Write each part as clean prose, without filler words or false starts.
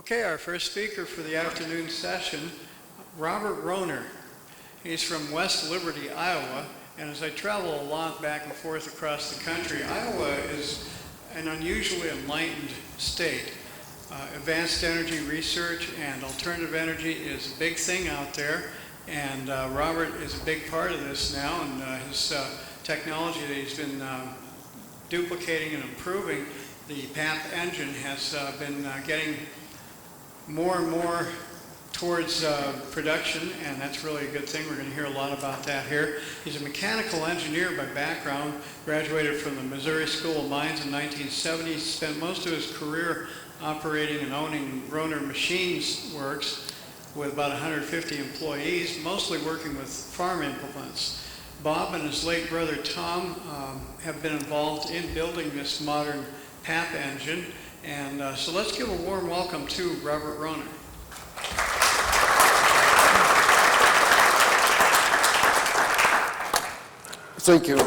Okay, our first speaker for the afternoon session, Robert Rohner. He's from West Liberty, Iowa, and as I travel a lot back and forth across the country, Iowa is an unusually enlightened state. Advanced energy research and alternative energy is a big thing out there, and Robert is a big part of this now, and his technology that he's been duplicating and improving, the PAP engine, has been getting more and more towards production, and that's really a good thing. We're going to hear a lot about that here. He's a mechanical engineer by background, graduated from the Missouri School of Mines in 1970. He spent most of his career operating and owning Rohner Machines Works with about 150 employees, mostly working with farm implements. Bob and his late brother Tom have been involved in building this modern PAP engine, and so let's give a warm welcome to Robert Rohner. Thank you.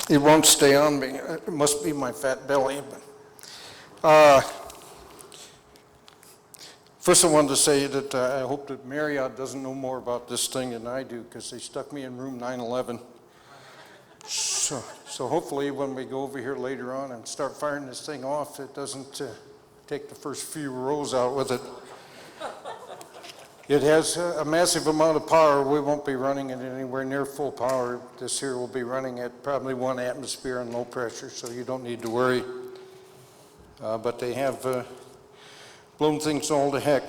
It won't stay on me. It must be my fat belly. First I wanted to say that I hope that Marriott doesn't know more about this thing than I do, because they stuck me in room 911. So hopefully when we go over here later on and start firing this thing off, it doesn't take the first few rows out with it. It has a massive amount of power. We won't be running it anywhere near full power. This here will be running at probably 1 atmosphere and low pressure, so you don't need to worry. But they have blown things all to heck.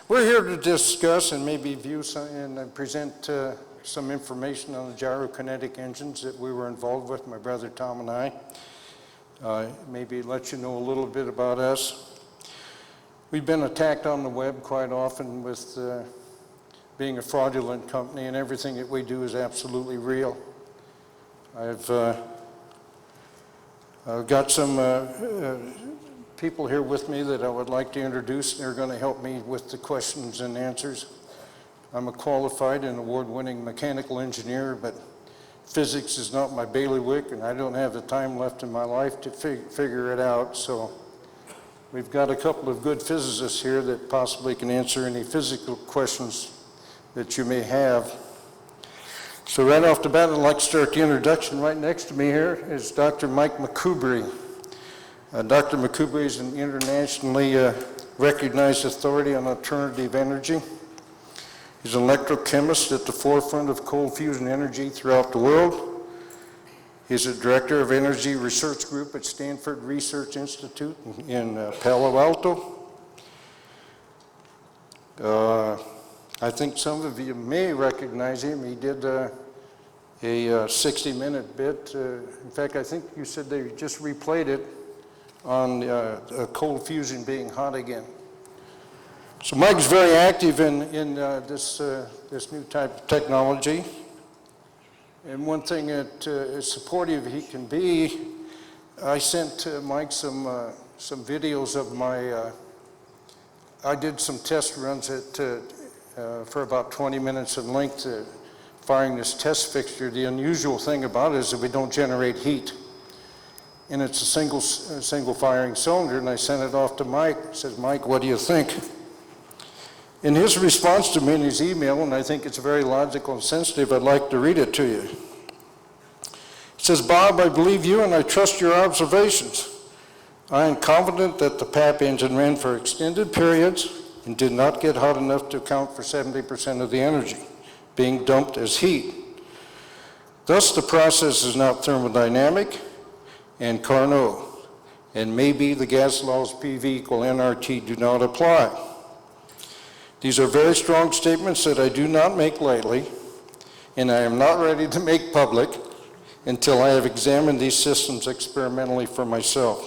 We're here to discuss and maybe view some, and present some information on the gyrokinetic engines that we were involved with, my brother Tom and I. Maybe let you know a little bit about us. We've been attacked on the web quite often with being a fraudulent company, and everything that we do is absolutely real. I've got some people here with me that I would like to introduce. They're going to help me with the questions and answers. I'm a qualified and award-winning mechanical engineer, but physics is not my bailiwick, and I don't have the time left in my life to figure it out. So we've got a couple of good physicists here that possibly can answer any physical questions that you may have. So right off the bat, I'd like to start the introduction. Right next to me here is Dr. Mike McCubry. Dr. McCubry is an internationally recognized authority on alternative energy. He's an electrochemist at the forefront of cold fusion energy throughout the world. He's a director of energy research group at Stanford Research Institute in Palo Alto. I think some of you may recognize him. He did a 60-minute bit. In fact, I think you said they just replayed it on cold fusion being hot again. So Mike's very active in this new type of technology. And one thing that is supportive he can be, I sent Mike some videos of my, I did some test runs for about 20 minutes in length firing this test fixture. The unusual thing about it is that we don't generate heat. And it's a single firing cylinder, and I sent it off to Mike. He says, Mike, what do you think? In his response to me in his email, and I think it's very logical and sensitive, I'd like to read it to you. It says, Bob, I believe you and I trust your observations. I am confident that the PAP engine ran for extended periods and did not get hot enough to account for 70% of the energy being dumped as heat. Thus, the process is not thermodynamic and Carnot, and maybe the gas laws PV equal nRT do not apply. These are very strong statements that I do not make lightly, and I am not ready to make public until I have examined these systems experimentally for myself.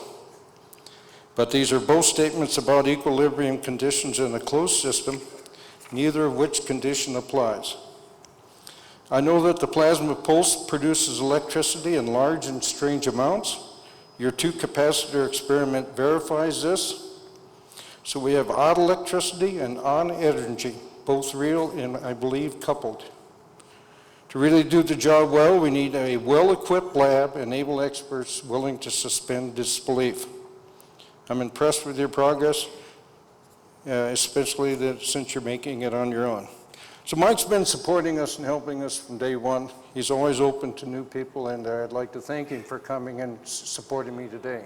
But these are both statements about equilibrium conditions in a closed system, neither of which condition applies. I know that the plasma pulse produces electricity in large and strange amounts. Your two-capacitor experiment verifies this. So we have odd electricity and on energy, both real and I believe coupled. To really do the job well, we need a well-equipped lab and able experts willing to suspend disbelief. I'm impressed with your progress, especially since you're making it on your own. So Mike's been supporting us and helping us from day one. He's always open to new people, and I'd like to thank him for coming and supporting me today.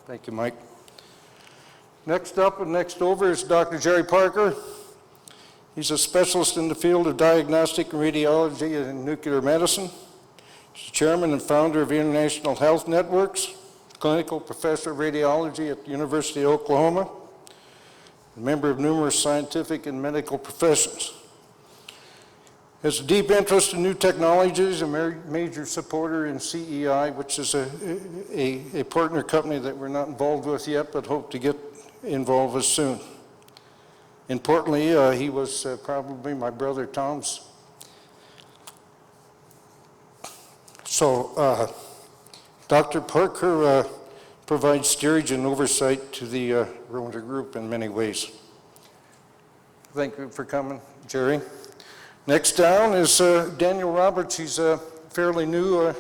Thank you, Mike. Next up and next over is Dr. Jerry Parker. He's a specialist in the field of diagnostic and radiology and nuclear medicine. He's chairman and founder of International Health Networks, clinical professor of radiology at the University of Oklahoma, a member of numerous scientific and medical professions. Has a deep interest in new technologies, a major supporter in CEI, which is a partner company that we're not involved with yet, but hope to get involved with soon. Importantly, he was probably my brother Tom's. So Dr. Parker provides steerage and oversight to the Rona Group in many ways. Thank you for coming, Jerry. Next down is Daniel Roberts. He's a fairly new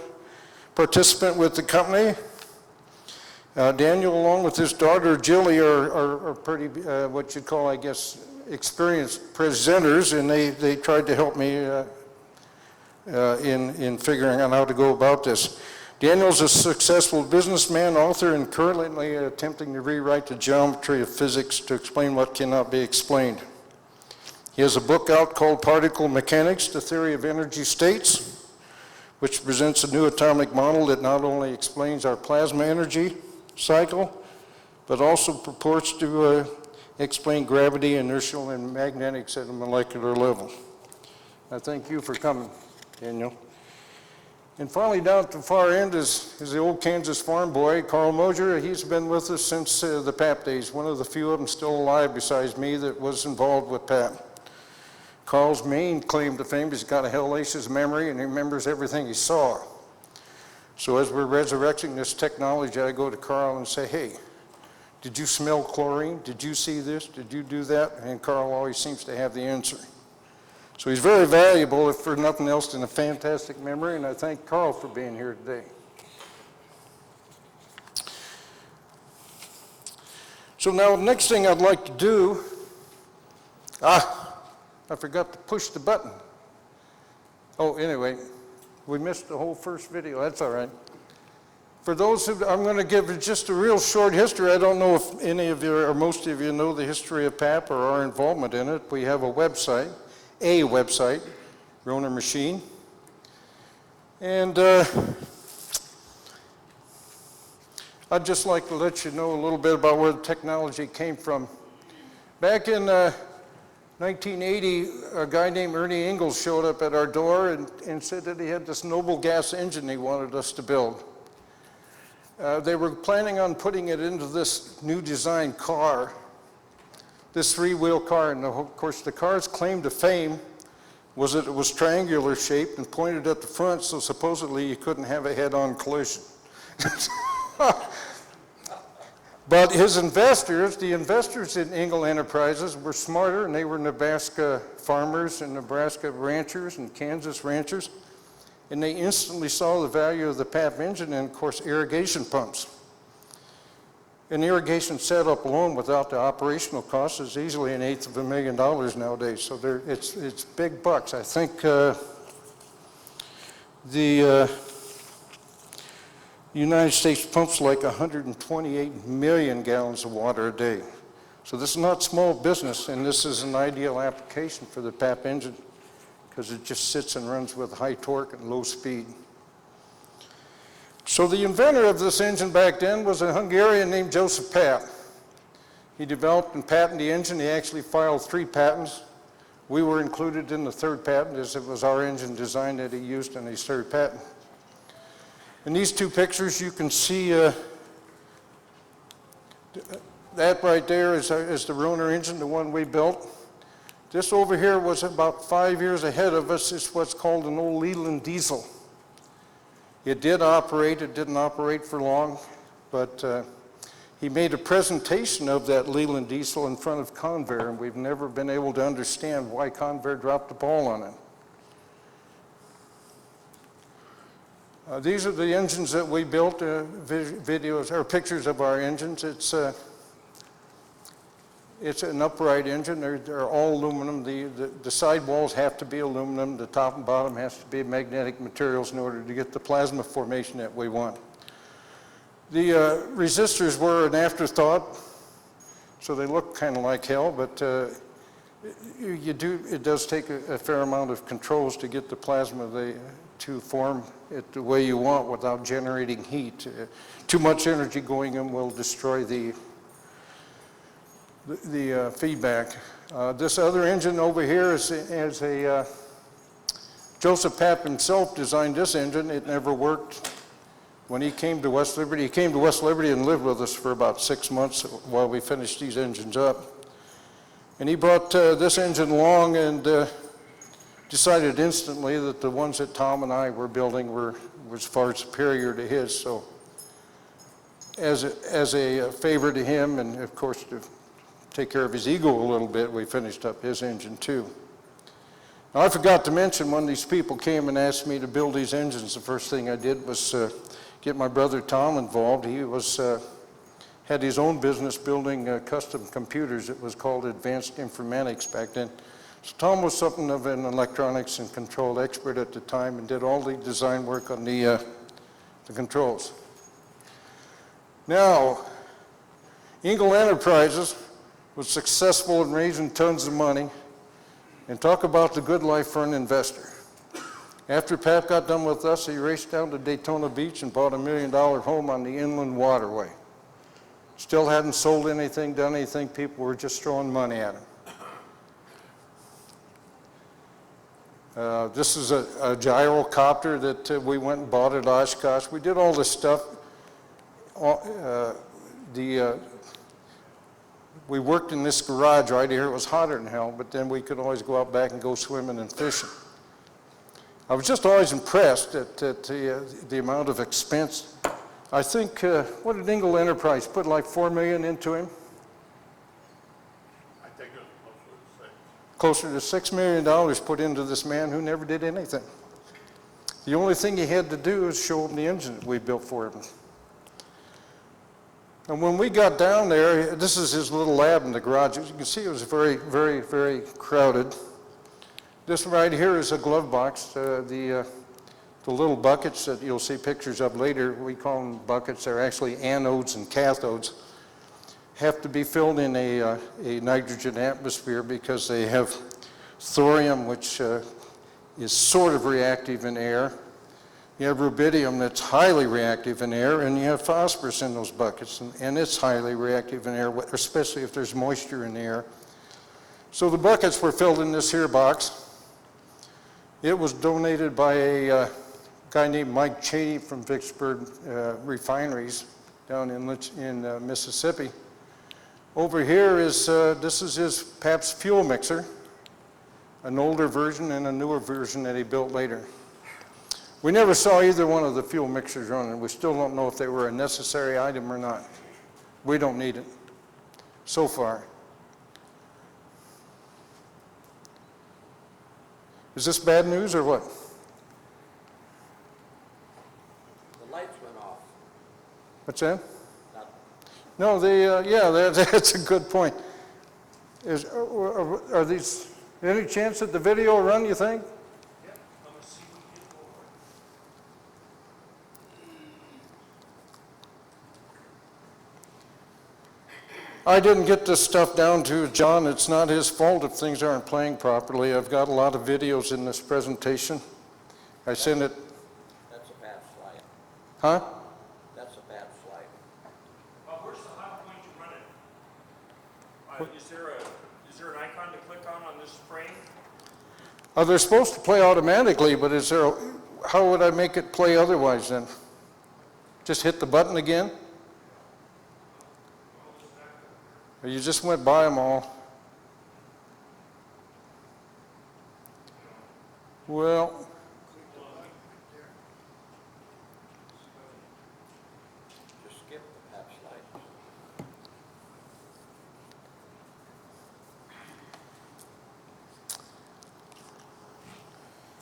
participant with the company. Daniel, along with his daughter Jilly, are pretty, what you'd call, I guess, experienced presenters, and they tried to help me in figuring out how to go about this. Daniel's a successful businessman, author, and currently attempting to rewrite the geometry of physics to explain what cannot be explained. He has a book out called Particle Mechanics, The Theory of Energy States, which presents a new atomic model that not only explains our plasma energy cycle, but also purports to explain gravity, inertial, and magnetics at a molecular level. I thank you for coming, Daniel. And finally, down at the far end is the old Kansas farm boy, Carl Moser. He's been with us since the PAP days, one of the few of them still alive besides me that was involved with PAP. Carl's main claim to fame is he's got a hellacious memory and he remembers everything he saw. So as we're resurrecting this technology, I go to Carl and say, hey, did you smell chlorine? Did you see this? Did you do that? And Carl always seems to have the answer. So he's very valuable, if for nothing else, than a fantastic memory, and I thank Carl for being here today. So now the next thing I'd like to do, I forgot to push the button. Oh, anyway, we missed the whole first video. That's all right. For those who, I'm going to give just a real short history. I don't know if any of you or most of you know the history of PAP or our involvement in it. We have a website, Rona Machine. And I'd just like to let you know a little bit about where the technology came from. Back in 1980, a guy named Ernie Ingalls showed up at our door and said that he had this noble gas engine he wanted us to build. They were planning on putting it into this new design car, this three-wheel car, and of course the car's claim to fame was that it was triangular shaped and pointed at the front, so supposedly you couldn't have a head-on collision. But his investors, the investors in Ingalls Enterprises, were smarter, and they were Nebraska farmers and Nebraska ranchers and Kansas ranchers, and they instantly saw the value of the PAP engine and, of course, irrigation pumps. An irrigation setup alone without the operational costs is easily $1/8 nowadays, so it's big bucks. I think the United States pumps like 128 million gallons of water a day. So this is not small business, and this is an ideal application for the PAP engine because it just sits and runs with high torque and low speed. So the inventor of this engine back then was a Hungarian named Joseph Papp. He developed and patented the engine. He actually filed 3 patents. We were included in the 3rd patent as it was our engine design that he used in his 3rd patent. In these 2 pictures, you can see that right there is the Rona engine, the one we built. This over here was about 5 years ahead of us. It's what's called an old Leland diesel. It did operate. It didn't operate for long, but he made a presentation of that Leland diesel in front of Convair, and we've never been able to understand why Convair dropped the ball on it. These are the engines that we built, videos or pictures of our engines. It's It's an upright engine. They're all aluminum. The sidewalls have to be aluminum. The top and bottom has to be magnetic materials in order to get the plasma formation that we want. The resistors were an afterthought, so they look kind of like hell, but it does take a fair amount of controls to get the plasma to form it the way you want without generating heat. Too much energy going in will destroy the feedback. This other engine over here is a Joseph Papp himself designed this engine. It never worked. When he came to West Liberty, he came to West Liberty and lived with us for about 6 months while we finished these engines up. And he brought this engine along and decided instantly that the ones that Tom and I were building was far superior to his. So as a favor to him, and of course to take care of his ego a little bit, we finished up his engine too. Now, I forgot to mention, when these people came and asked me to build these engines, the first thing I did was get my brother Tom involved. He had his own business building custom computers. It was called Advanced Informatics back then. So Tom was something of an electronics and control expert at the time and did all the design work on the controls. Now, Engel Enterprises was successful in raising tons of money, and talk about the good life for an investor. After Pat got done with us, he raced down to Daytona Beach and bought $1 million home on the inland waterway. Still hadn't sold anything, done anything. People were just throwing money at him. This is a gyrocopter that we went and bought at Oshkosh. We did all this stuff. We worked in this garage right here. It was hotter than hell, but then we could always go out back and go swimming and fishing. I was just always impressed at the amount of expense. I think, what did Engel Enterprise put, like $4 million into him? I think it was Closer to $6 million put into this man who never did anything. The only thing he had to do is show him the engine that we built for him. And when we got down there, this is his little lab in the garage. As you can see, it was very, very, very crowded. This right here is a glove box. The little buckets that you'll see pictures of later, we call them buckets. They're actually anodes and cathodes. Have to be filled in a nitrogen atmosphere because they have thorium, which is sort of reactive in air. You have rubidium that's highly reactive in air, and you have phosphorus in those buckets, and it's highly reactive in air, especially if there's moisture in the air. So the buckets were filled in this here box. It was donated by a guy named Mike Cheney from Vicksburg Refineries down in Mississippi. Over here is, this is his Pabst fuel mixer, an older version and a newer version that he built later. We never saw either one of the fuel mixers running. We still don't know if they were a necessary item or not. We don't need it, so far. Is this bad news or what? The lights went off. What's that? Nothing. No, that's a good point. Are these, any chance that the video will run, you think? I didn't get this stuff down to John. It's not his fault if things aren't playing properly. I've got a lot of videos in this presentation. I sent it. That's a bad slide. Huh? That's a bad slide. Where's the hot point to run it? Is there an icon to click on this frame? They're supposed to play automatically, but how would I make it play otherwise then? Just hit the button again? Or you just went by them all? Well, Just skip the bad slide.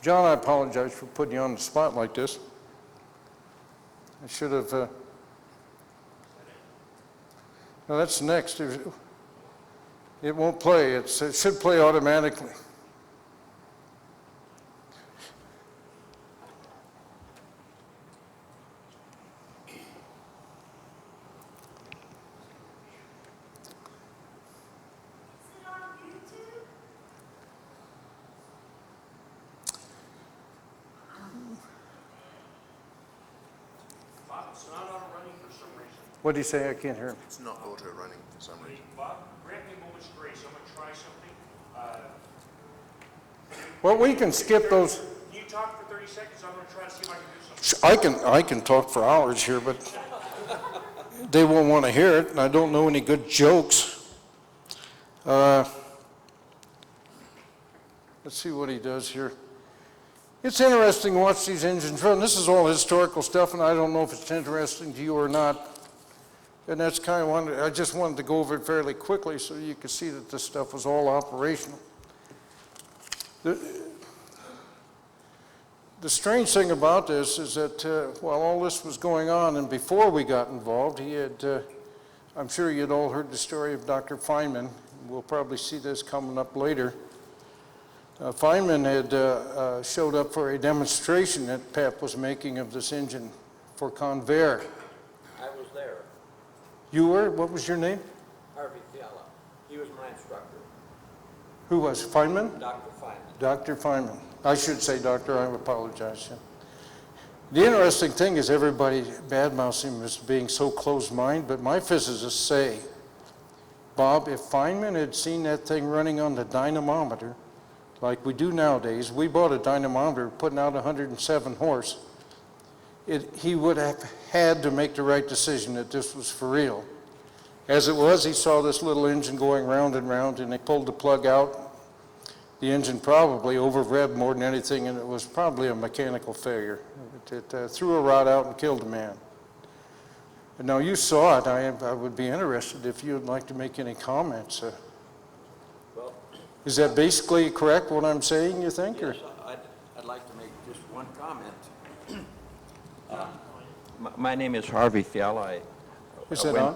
John, I apologize for putting you on the spot like this. I should have. No, that's next. It won't play. It should play automatically. Bob, it's not auto running for some reason. What do you say? I can't hear him. It's not auto running for some reason. Bob, grant me a moment's grace, I'm gonna try something. Well, we can skip those. Can you talk for 30 seconds? I'm gonna try to see if I can do something. I can talk for hours here, but they won't want to hear it, and I don't know any good jokes. Let's see what he does here. It's interesting to watch these engines run. This is all historical stuff, and I don't know if it's interesting to you or not. And that's kind of one, I just wanted to go over it fairly quickly so you could see that this stuff was all operational. The strange thing about this is that while all this was going on and before we got involved, he had, I'm sure you'd all heard the story of Dr. Feynman. We'll probably see this coming up later. Feynman had showed up for a demonstration that PEP was making of this engine for Convair. I was there. You were? What was your name? Harvey Fiala. He was my instructor. Who was? Feynman? Dr. Feynman. Dr. Feynman. I should say doctor, I apologize. Yeah. The interesting thing is everybody badmouths him as being so closed-minded, but my physicists say, Bob, if Feynman had seen that thing running on the dynamometer, like we do nowadays, we bought a dynamometer putting out 107 horse, he would have had to make the right decision that this was for real. As it was, he saw this little engine going round and round, and they pulled the plug out. The engine probably over-revved more than anything, and it was probably a mechanical failure. It threw a rod out and killed a man. And now you saw it. I would be interested if you would like to make any comments. Well, Is that basically correct, what I'm saying, you think? Or? yes, I'd like to make just one comment. My name is Harvey Fiala. Is that on?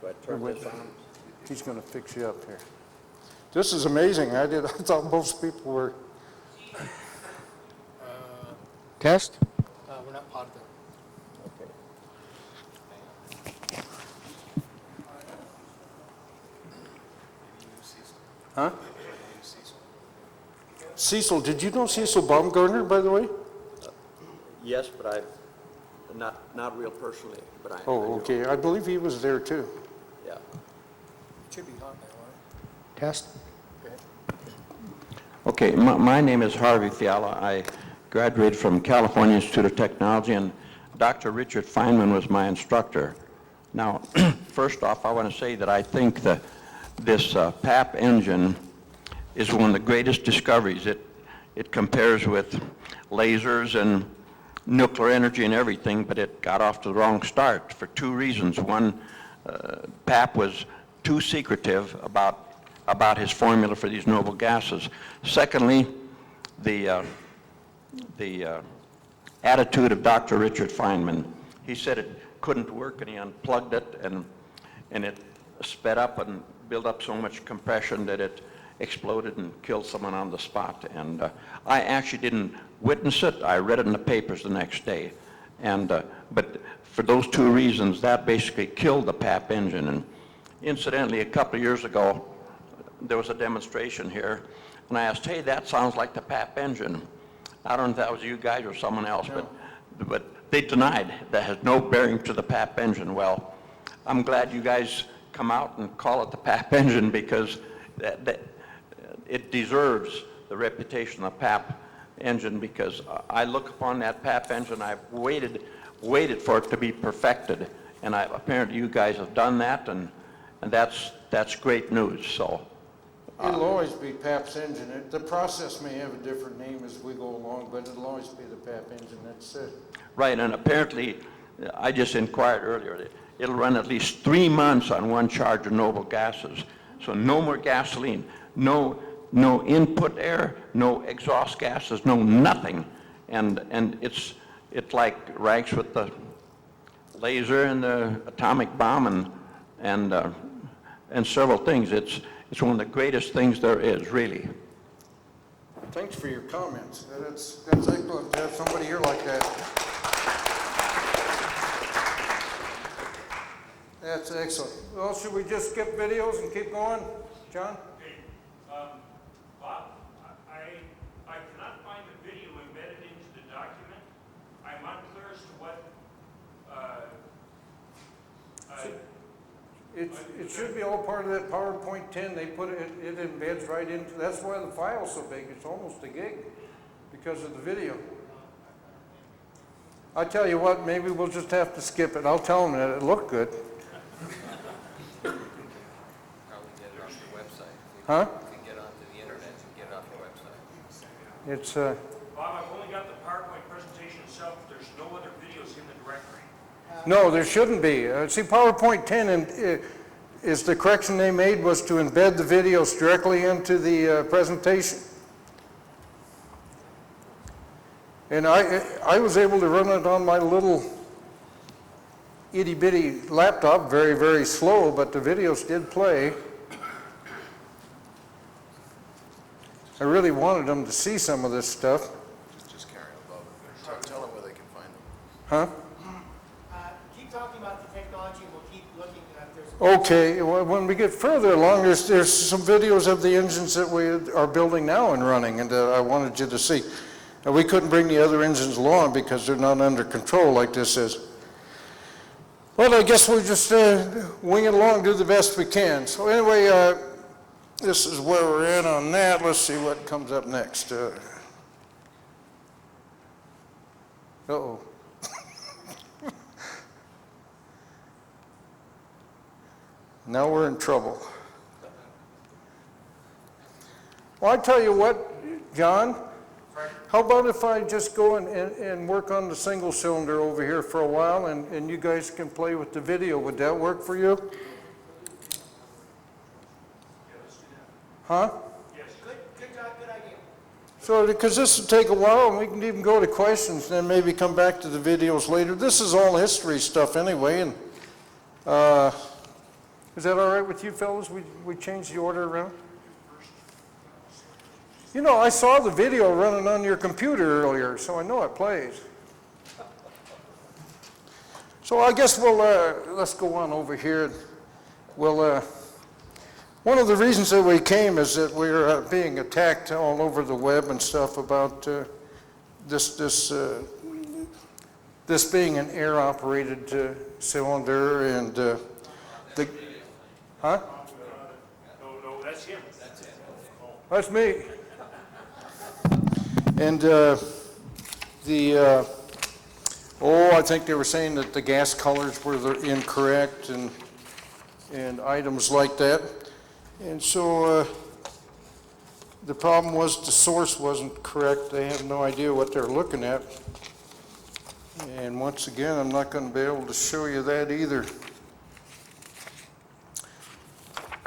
So I turn this on. He's going to fix you up here. This is amazing. I thought most people were. Test? We're not part of it. Okay. Huh? Cecil, did you know Cecil Baumgartner, by the way? Yes, but not real personally, but I Oh, do. okay. I believe he was there too. Yeah. Should be hot now, right? Test? Okay, my name is Harvey Fiala. I graduated from California Institute of Technology, and Dr. Richard Feynman was my instructor. Now, first off, I want to say that I think that this PAP engine is one of the greatest discoveries. It compares with lasers and nuclear energy and everything, but it got off to the wrong start for two reasons. One, PAP was too secretive about his formula for these noble gases. Secondly, the attitude of Dr. Richard Feynman. He said it couldn't work, and he unplugged it, and it sped up and built up so much compression that it exploded and killed someone on the spot. And I actually didn't witness it. I read it in the papers the next day. And but for those two reasons, that basically killed the PAP engine. And incidentally, a couple of years ago, there was a demonstration here, and I asked, hey, that sounds like the PAP engine. I don't know if that was you guys or someone else, but they denied that has no bearing to the PAP engine. Well, I'm glad you guys come out and call it the PAP engine, because it deserves the reputation of PAP engine, because I look upon that PAP engine, I've waited for it to be perfected, and apparently you guys have done that, and that's great news. So It'll always be PAP's engine. The process may have a different name as we go along, but it'll always be the PAP engine. That's it. right, and apparently, I just inquired earlier, it'll run at least 3 months on one charge of noble gases. So no more gasoline, no input air, no exhaust gases, no nothing. And it like ranks with laser and the atomic bomb and several things. It's one of the greatest things there is, really. Thanks for your comments. That's excellent to have somebody here like that. That's excellent. Well, should we just skip videos and keep going, John? Okay, Bob, I cannot find the video embedded into the document. I'm unclear as to what, It should be all part of that PowerPoint 10. They put it, it embeds right into, that's why the file's so big. It's almost a gig because of the video. I tell you what, maybe we'll just have to skip it. I'll tell them that it looked good. Probably get it off the website. Huh? You can get onto the internet and get it off the website. It's, Bob, I've only got the PowerPoint presentation itself. There's no other videos in the directory. no, there shouldn't be. See, PowerPoint 10 is the correction they made was to embed the videos directly into the presentation. And I was able to run it on my little itty bitty laptop, very, very slow, but the videos did play. I really wanted them to see some of this stuff. Just carry on above it. Tell them where they can find them. Huh? Keep talking about the technology, and we'll keep looking at there's. Okay, well, when we get further along, there's some videos of the engines that we are building now and running, and I wanted you to see. We couldn't bring the other engines along because they're not under control like this is. Well, I guess we'll just wing it along, do the best we can. So anyway, this is where we're at on that. Let's see what comes up next. Uh-oh. Now we're in trouble. Well, I tell you what, John, how about if I just go and work on the single cylinder over here for a while and you guys can play with the video? Would that work for you? Huh? Good job, good idea. So, because this will take a while and we can even go to questions and then maybe come back to the videos later. This is all history stuff anyway, and is that all right with you fellas? We changed the order around? You know, I saw the video running on your computer earlier, so I know it plays. So I guess we'll, let's go on over here. We'll, one of the reasons that we came is that we're being attacked all over the web and stuff about this being an air-operated cylinder and the, huh? No, that's him. That's me. And I think they were saying that the gas colors were incorrect and items like that. And so the problem was the source wasn't correct. They have no idea what they're looking at. And once again, I'm not going to be able to show you that either.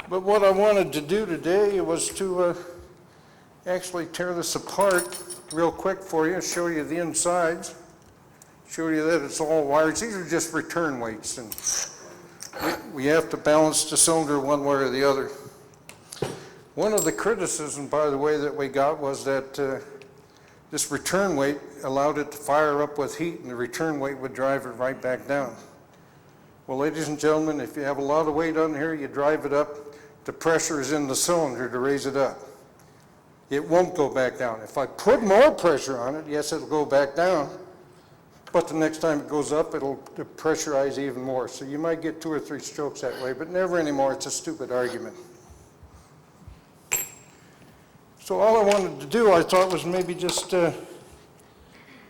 But what I wanted to do today was to actually tear this apart real quick for you and show you the insides, show you that it's all wires. These are just return weights, and we have to balance the cylinder one way or the other. One of the criticisms, by the way, that we got was that this return weight allowed it to fire up with heat, and the return weight would drive it right back down. Well, ladies and gentlemen, if you have a lot of weight on here, you drive it up, the pressure is in the cylinder to raise it up. It won't go back down. If I put more pressure on it, yes, it'll go back down, but the next time it goes up, it'll pressurize even more. So you might get 2 or 3 strokes that way, but never anymore. It's a stupid argument. So all I wanted to do, I thought, was maybe just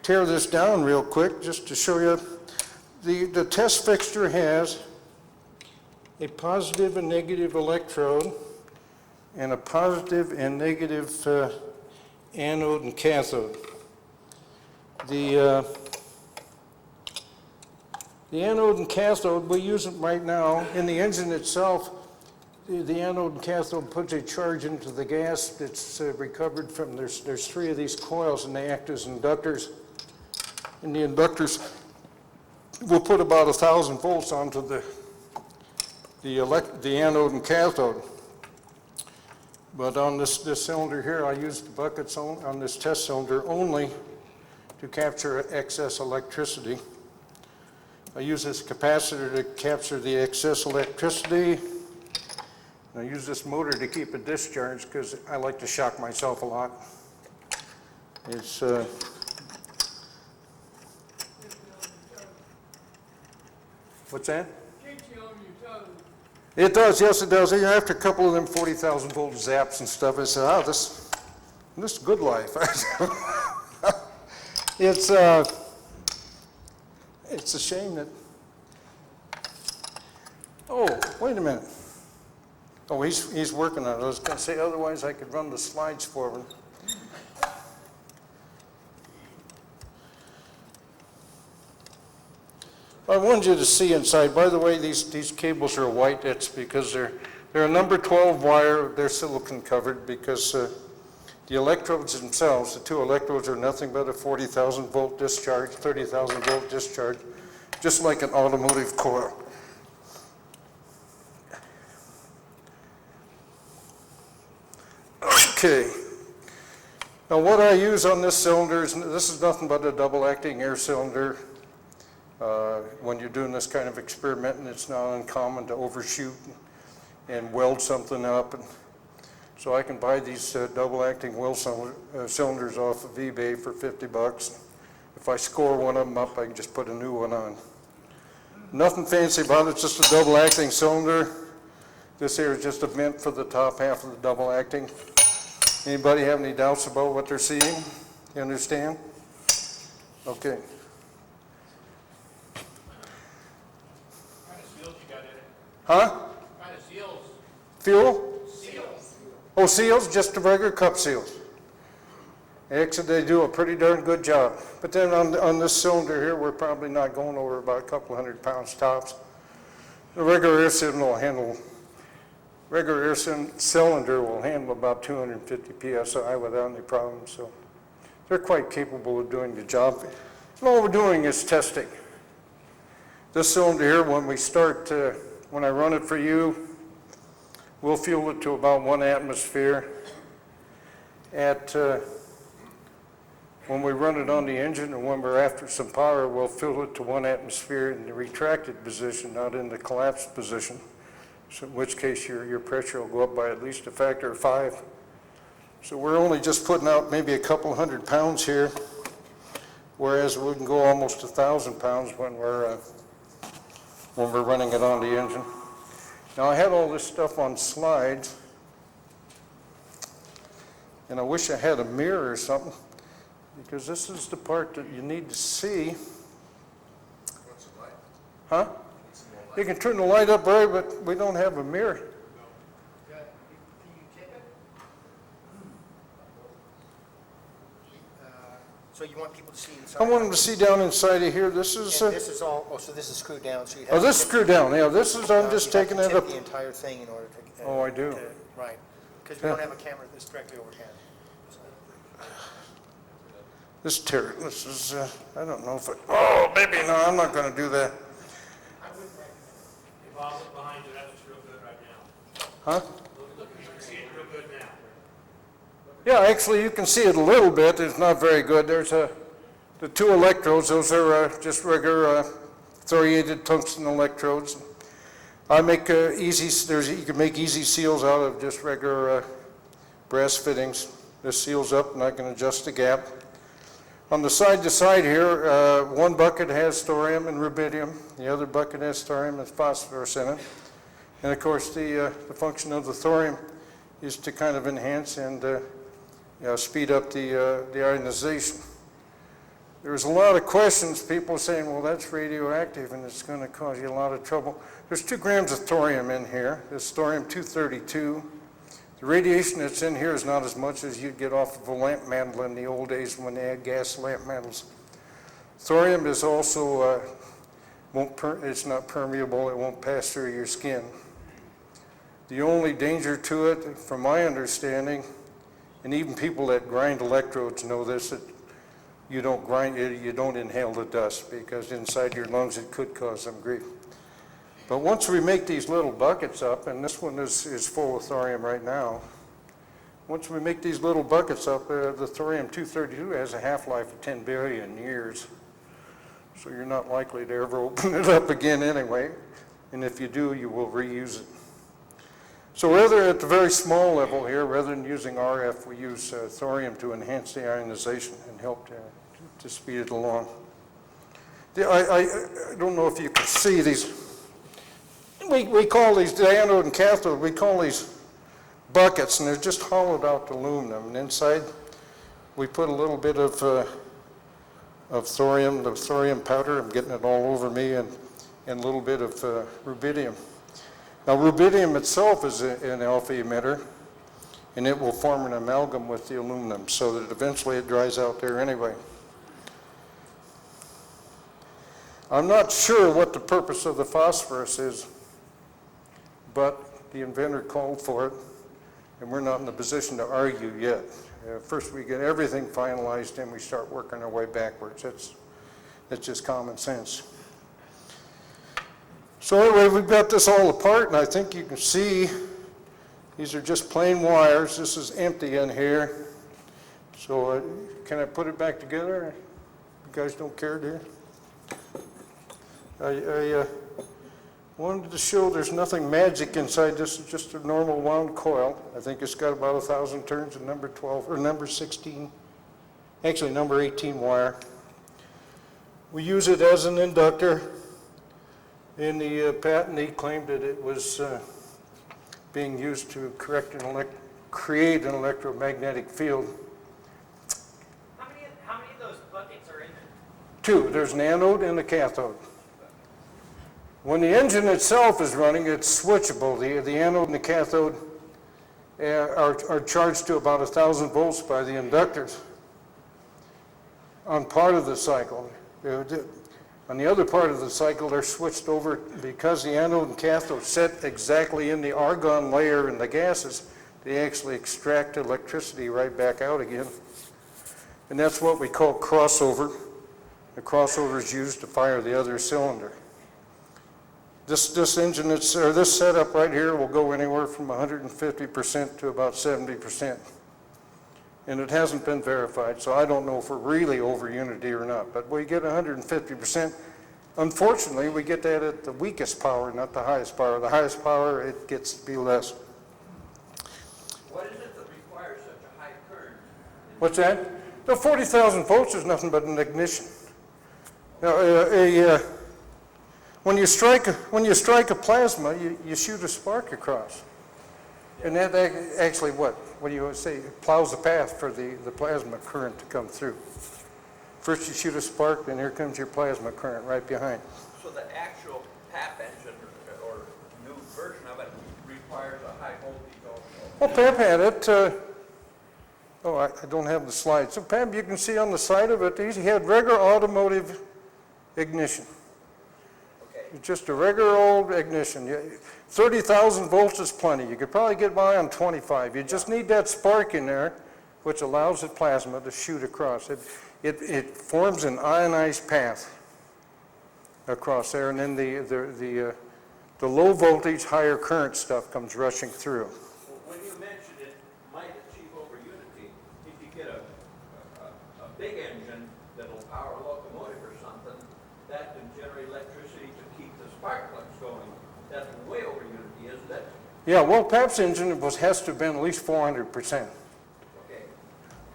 tear this down real quick, just to show you. The test fixture has a positive and negative electrode and a positive and negative anode and cathode. The anode and cathode, we use it right now in the engine itself. The anode and cathode puts a charge into the gas that's recovered from, there's 3 of these coils, and they act as inductors. And the inductors we'll put about 1,000 volts onto the anode and cathode. But on this cylinder here, I used the buckets on this test cylinder only to capture excess electricity. I use this capacitor to capture the excess electricity. I use this motor to keep it discharged because I like to shock myself a lot. It's what's that? Keeps you on your toes. It does, yes it does. After a couple of them 40,000 volt zaps and stuff, I said, oh, this is good life. It's a shame that, oh, wait a minute. Oh, he's working on it. I was going to say, otherwise I could run the slides forward. I wanted you to see inside. By the way, these cables are white. It's because they're a number 12 wire. They're silicon covered because the electrodes themselves, the two electrodes are nothing but a 40,000 volt discharge, 30,000 volt discharge, just like an automotive coil. Okay. Now what I use on this cylinder is, this is nothing but a double acting air cylinder. When you're doing this kind of experiment, and it's not uncommon to overshoot and weld something up. And so I can buy these double-acting weld cylinders off of eBay for $50. If I score one of them up, I can just put a new one on. Nothing fancy about it, just a double-acting cylinder. This here is just a vent for the top half of the double-acting. Anybody have any doubts about what they're seeing? You understand? Okay. Huh? What kind of seals? Fuel? Seals. Oh, seals, just the regular cup seals. Actually, they do a pretty darn good job. But then on this cylinder here, we're probably not going over about a couple 100 pounds tops. The regular air cylinder will handle about 250 psi without any problems. So they're quite capable of doing the job. And all we're doing is testing. This cylinder here, when we start, when I run it for you, we'll fuel it to about 1 atmosphere. When we run it on the engine and when we're after some power, we'll fuel it to 1 atmosphere in the retracted position, not in the collapsed position. So in which case your pressure will go up by at least a factor of 5. So we're only just putting out maybe a couple 100 pounds here, whereas we can go almost 1,000 pounds when we're running it on the engine. Now I had all this stuff on slides, and I wish I had a mirror or something, because this is the part that you need to see. Huh? You can turn the light up, Ray, but we don't have a mirror. Can you tip it? So you want people to see inside? I want them to see down inside of here. This is, And this is all, oh, so this is screwed down, so you have. oh, this is screwed down. Yeah, this is, I'm just you have taking to it tip up. the entire thing in order to. Oh, I do. Right, because we don't have a camera that's directly overhead. This is, I don't know if it, oh, maybe, no, I'm not going to do that. If I look behind you, that looks real good right now. Huh? Look, you can see it real good now. Yeah, actually, you can see it a little bit. It's not very good. There's the 2 electrodes. Those are just regular thoriated tungsten electrodes. I make you can make easy seals out of just regular brass fittings. This seals up, and I can adjust the gap. On the side to side here, one bucket has thorium and rubidium. The other bucket has thorium and phosphorus in it. And of course, the function of the thorium is to kind of enhance and speed up the ionization. There's a lot of questions, people saying, well, that's radioactive and it's going to cause you a lot of trouble. There's 2 grams of thorium in here. This thorium-232. The radiation that's in here is not as much as you'd get off of a lamp mantle in the old days when they had gas lamp mantles. Thorium is also, it's not permeable, it won't pass through your skin. The only danger to it, from my understanding, and even people that grind electrodes know this, that you don't grind, you don't inhale the dust, because inside your lungs it could cause some grief. But once we make these little buckets up, and this one is full of thorium right now, once we make these little buckets up, the thorium-232 has a half-life of 10 billion years. So you're not likely to ever open it up again anyway. And if you do, you will reuse it. So rather at the very small level here, rather than using RF, we use thorium to enhance the ionization and help to speed it along. I don't know if you can see these. We call these, the anode and cathode, we call these buckets, and they're just hollowed out aluminum. And inside, we put a little bit of thorium, the thorium powder, I'm getting it all over me, and a little bit of rubidium. Now, rubidium itself is an alpha emitter, and it will form an amalgam with the aluminum so that eventually it dries out there anyway. I'm not sure what the purpose of the phosphorus is, but the inventor called for it, and we're not in a position to argue yet. First we get everything finalized, and we start working our way backwards. That's just common sense. So anyway, we've got this all apart, and I think you can see these are just plain wires. This is empty in here. So can I put it back together? You guys don't care, do you? I wanted to show there's nothing magic inside. This is just a normal wound coil. I think it's got about 1,000 turns of number 12, or number 16, actually number 18 wire. We use it as an inductor. In the patent, he claimed that it was being used to create an electromagnetic field. How many of those buckets are in there? Two, there's an anode and a cathode. When the engine itself is running, it's switchable. The anode and the cathode are charged to about 1,000 volts by the inductors on part of the cycle. On the other part of the cycle, they're switched over because the anode and cathode set exactly in the argon layer in the gases. They actually extract electricity right back out again. And that's what we call crossover. The crossover is used to fire the other cylinder. This engine, or this setup right here will go anywhere from 150% to about 70%. And it hasn't been verified, so I don't know if we're really over unity or not. But we get 150%. Unfortunately, we get that at the weakest power, not the highest power. The highest power, it gets to be less. What is it that requires such a high current? What's that? The 40,000 volts is nothing but an ignition. Now, when you strike a plasma, you shoot a spark across. And that actually what do you say, plows the path for the plasma current to come through. First you shoot a spark, then here comes your plasma current right behind. So the actual PAP engine or new version of it requires a high voltage also? Well, PAP had it. I don't have the slide. So PAP, you can see on the side of it, he had regular automotive ignition. It's just a regular old ignition. 30,000 volts is plenty. You could probably get by on 25. You just need that spark in there, which allows the plasma to shoot across. It forms an ionized path across there, and then the low voltage, higher current stuff comes rushing through. Well, when you mentioned it might achieve over unity, if you get a big engine that'll power a locomotive or something, that can generate electricity to keep the spark plugs going. That's way over unity, isn't it? Yeah, well, PAP's engine has to have been at least 400%.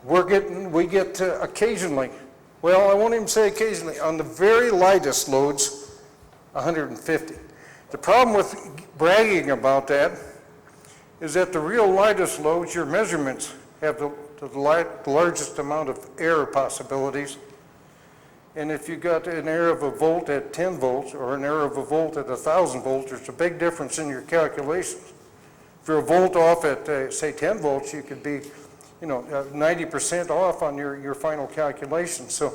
Okay. We get occasionally, well, I won't even say occasionally, on the very lightest loads, 150. The problem with bragging about that is that the real lightest loads, your measurements have the largest amount of error possibilities. And if you got an error of a volt at 10 volts or an error of a volt at 1,000 volts, there's a big difference in your calculations. If you're a volt off at, say, 10 volts, you could be 90% off on your final calculation. So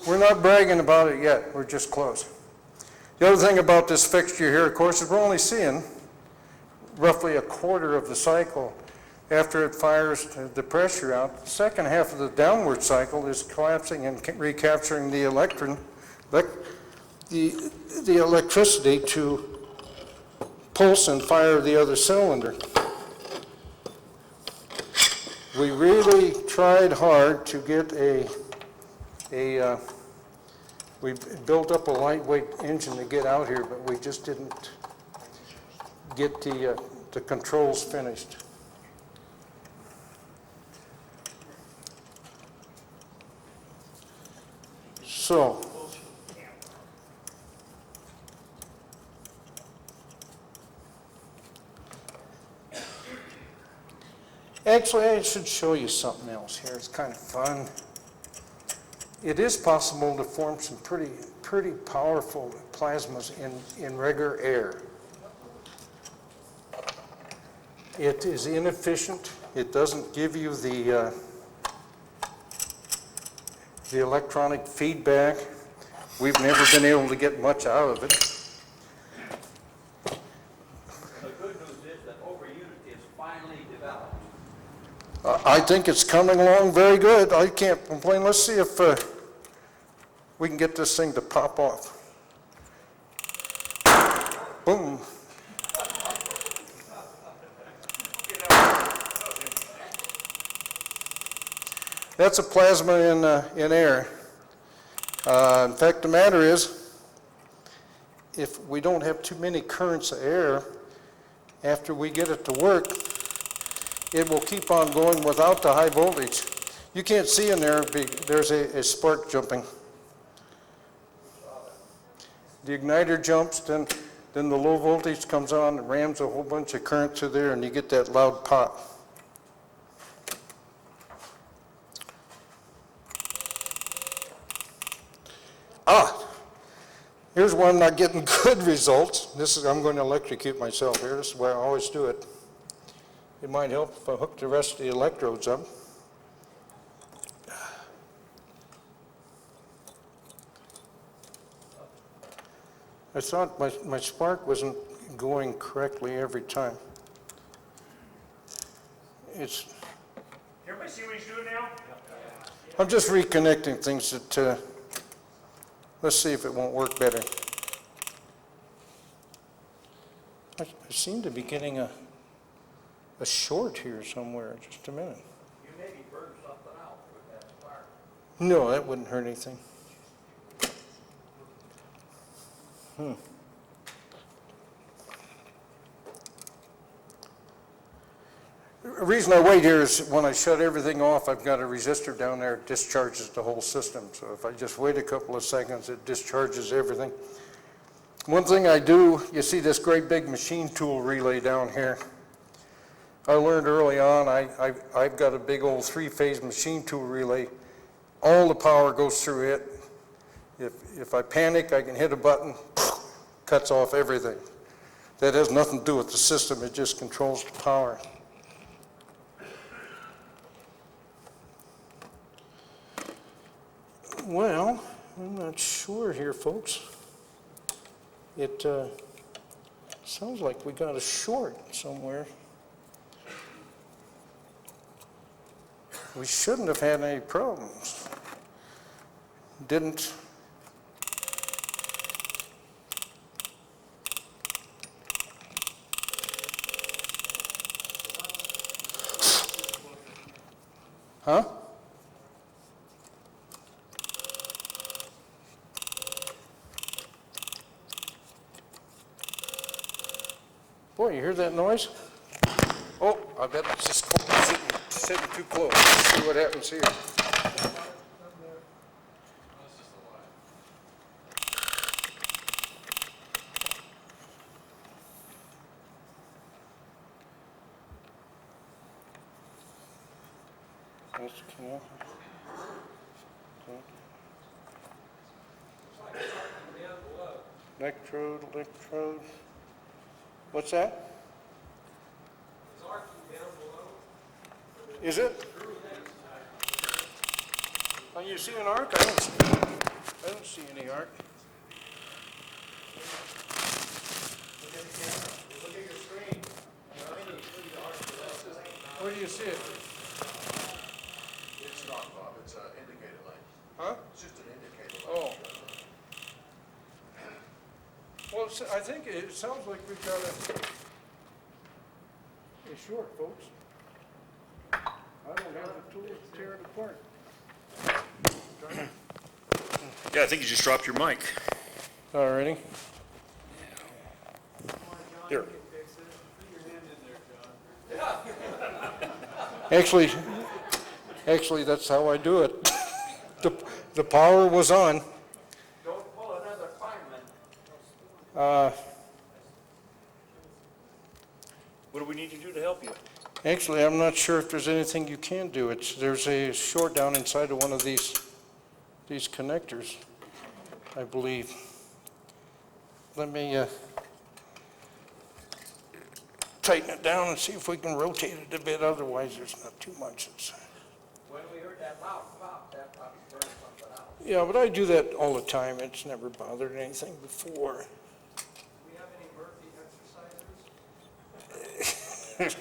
we're not bragging about it yet. We're just close. The other thing about this fixture here, of course, is we're only seeing roughly a quarter of the cycle after it fires the pressure out. The second half of the downward cycle is collapsing and recapturing the the electricity to pulse and fire the other cylinder. We really tried hard to get we built up a lightweight engine to get out here, but we just didn't get the controls finished. So, actually, I should show you something else here. It's kind of fun. It is possible to form some pretty powerful plasmas in regular air. It is inefficient. It doesn't give you the electronic feedback. We've never been able to get much out of it. The good news is that over-unity is finally developed. I think it's coming along very good. I can't complain. Let's see if we can get this thing to pop off. Boom. That's a plasma in air. In fact, the matter is, if we don't have too many currents of air, after we get it to work, it will keep on going without the high voltage. You can't see in there, there's a spark jumping. The igniter jumps, then the low voltage comes on and rams a whole bunch of current through there, and you get that loud pop. Here's one not getting good results. I'm going to electrocute myself here. This is why I always do it. It might help if I hook the rest of the electrodes up. I thought my spark wasn't going correctly every time. Everybody see what he's doing now? I'm just reconnecting things that, let's see if it won't work better. I seem to be getting a short here somewhere. Just a minute. You maybe burned something out with that spark. No, that wouldn't hurt anything. The reason I wait here is when I shut everything off, I've got a resistor down there that discharges the whole system. So if I just wait a couple of seconds, it discharges everything. One thing I do, you see this great big machine tool relay down here. I learned early on, I've got a big old 3-phase machine tool relay. All the power goes through it. If I panic, I can hit a button, cuts off everything. That has nothing to do with the system, it just controls the power. Well, I'm not sure here, folks. It sounds like we got a short somewhere. We shouldn't have had any problems. Didn't. Huh? Boy, you hear that noise? Oh, I bet it's just sitting too close. Let's see what happens here. Electrode. What's that? It's arcing down below. Is it? Oh, you see an arc? I don't see any arc. Look at your screen. What do you see it? It's not, Bob, it's an indicator light. Huh? It's just an indicator light. Oh. Well, I think it sounds like we've got a short, folks. I don't have the tool to tear it apart. Yeah, I think you just dropped your mic. All righty. Here. Actually, that's how I do it. The power was on. Don't pull another fireman. What do we need to do to help you? Actually, I'm not sure if there's anything you can do. There's a short down inside of one of these connectors, I believe. Let me tighten it down and see if we can rotate it a bit. Otherwise, there's not too much. When we heard that loud pop, that probably burned something out. Yeah, but I do that all the time. It's never bothered anything before. Do we have any Murphy exercisers?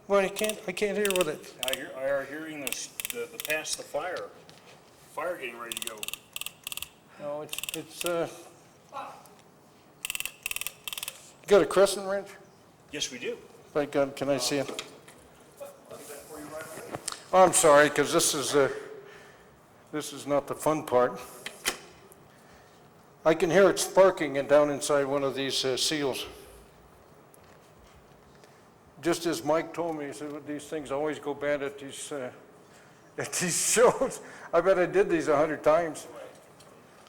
Well, I can't hear what it. I are hearing the pass the fire getting ready to go. No, it's got a crescent wrench? Yes, we do. By God, can I see it? Oh, I'm sorry, because this is not the fun part. I can hear it sparking and down inside one of these seals. Just as Mike told me, he said, "Well, these things always go bad at these shows." I bet I did these 100 times.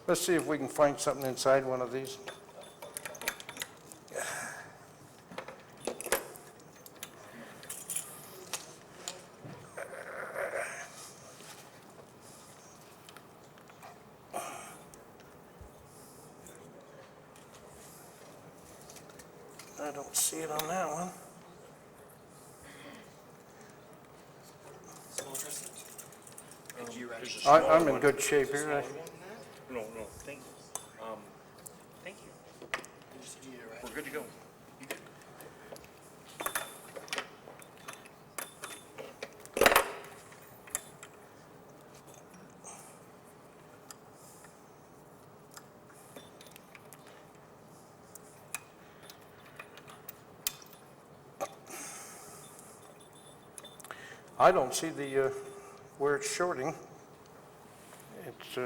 Let's see if we can find something inside one of these. I don't see it on that one. I'm in good shape here. No, thank you. Thank you. We're good to go. You good? I don't see the where it's shorting. It's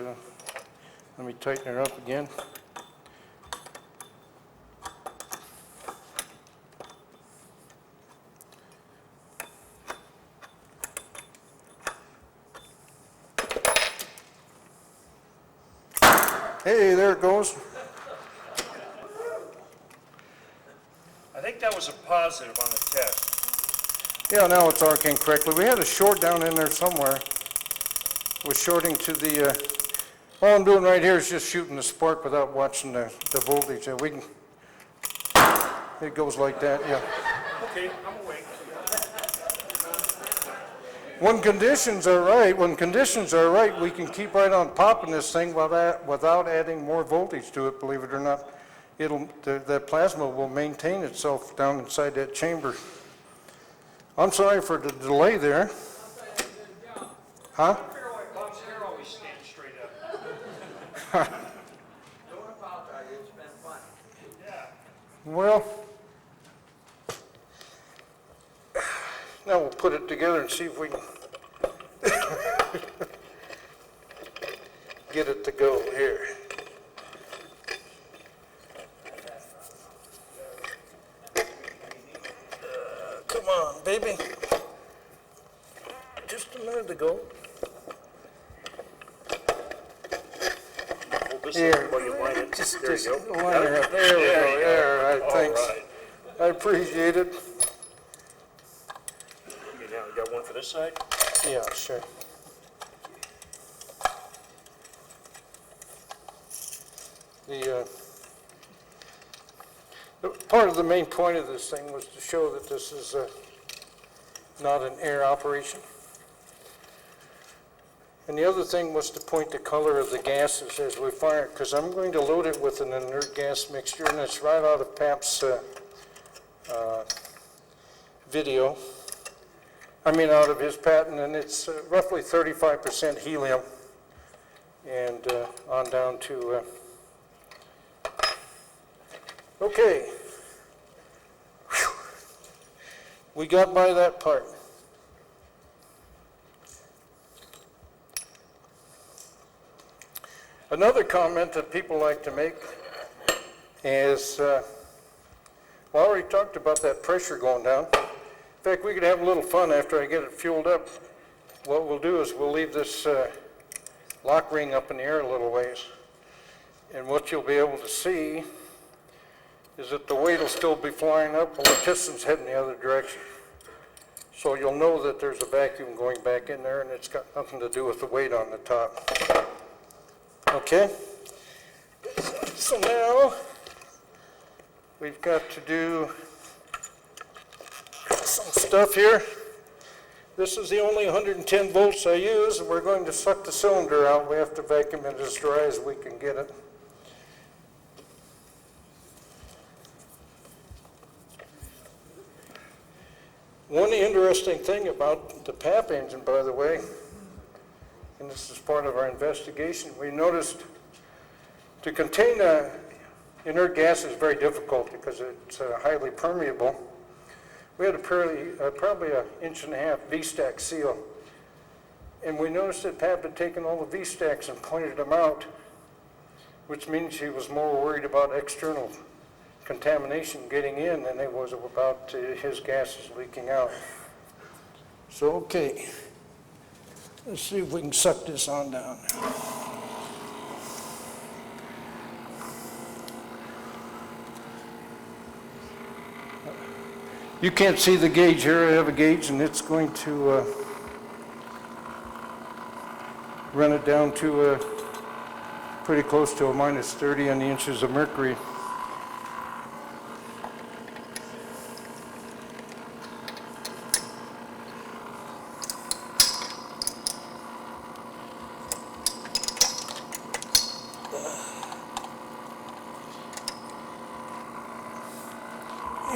let me tighten it up again. Hey, there it goes. I think that was a positive on the test. Yeah, now it's arcing correctly. We had a short down in there somewhere. Was shorting to the, all I'm doing right here is just shooting the spark without watching the voltage. We can, it goes like that, yeah. Okay, I'm awake. When conditions are right, we can keep right on popping this thing without adding more voltage to it, believe it or not. The plasma will maintain itself down inside that chamber. I'm sorry for the delay there. Huh? Bob's hair always stands straight up. Don't apologize, it's been fun. Well, now we'll put it together and see if we can get it to go here. Come on, baby. Just a minute ago. Hold this Here. up while you line it. There you go. Line her up. There we go. Yeah, all right, thanks. All right. I appreciate it. You got one for this side? Yeah, sure. Part of the main point of this thing was to show that this is not an air operation. And the other thing was to point the color of the gases as we fire it, because I'm going to load it with an inert gas mixture, and it's right out of Pap's video. Out of his patent, and it's roughly 35% helium, and on down to, okay. Whew. We got by that part. Another comment that people like to make is, well, I already talked about that pressure going down. In fact, we could have a little fun after I get it fueled up. What we'll do is we'll leave this lock ring up in the air a little ways. And what you'll be able to see is that the weight will still be flying up while the piston's heading the other direction. So you'll know that there's a vacuum going back in there, and it's got nothing to do with the weight on the top. Okay? So now we've got to do some stuff here. This is the only 110 volts I use, and we're going to suck the cylinder out. We have to vacuum it as dry as we can get it. One interesting thing about the PAP engine, by the way, and this is part of our investigation, we noticed to contain inert gas is very difficult because it's highly permeable. We had probably an 1.5 inch V-stack seal, and we noticed that PAP had taken all the V-stacks and pointed them out, which means he was more worried about external contamination getting in than it was about his gases leaking out. So, okay, let's see if we can suck this on down. You can't see the gauge here. I have a gauge, and it's going to run it down to pretty close to a -30 on the inches of mercury.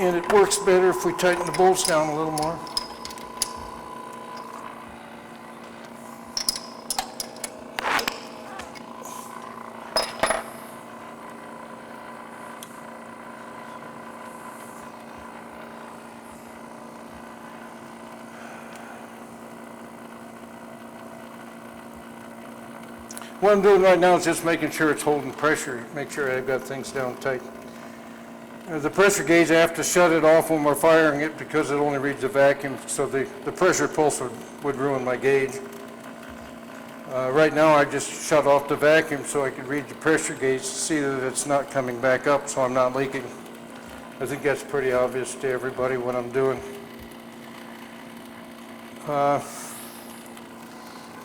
And it works better if we tighten the bolts down a little more. What I'm doing right now is just making sure it's holding pressure, make sure I've got things down tight. The pressure gauge, I have to shut it off when we're firing it because it only reads the vacuum, so the pressure pulse would ruin my gauge. Right now I just shut off the vacuum so I can read the pressure gauge to see that it's not coming back up, so I'm not leaking. I think that's pretty obvious to everybody what I'm doing.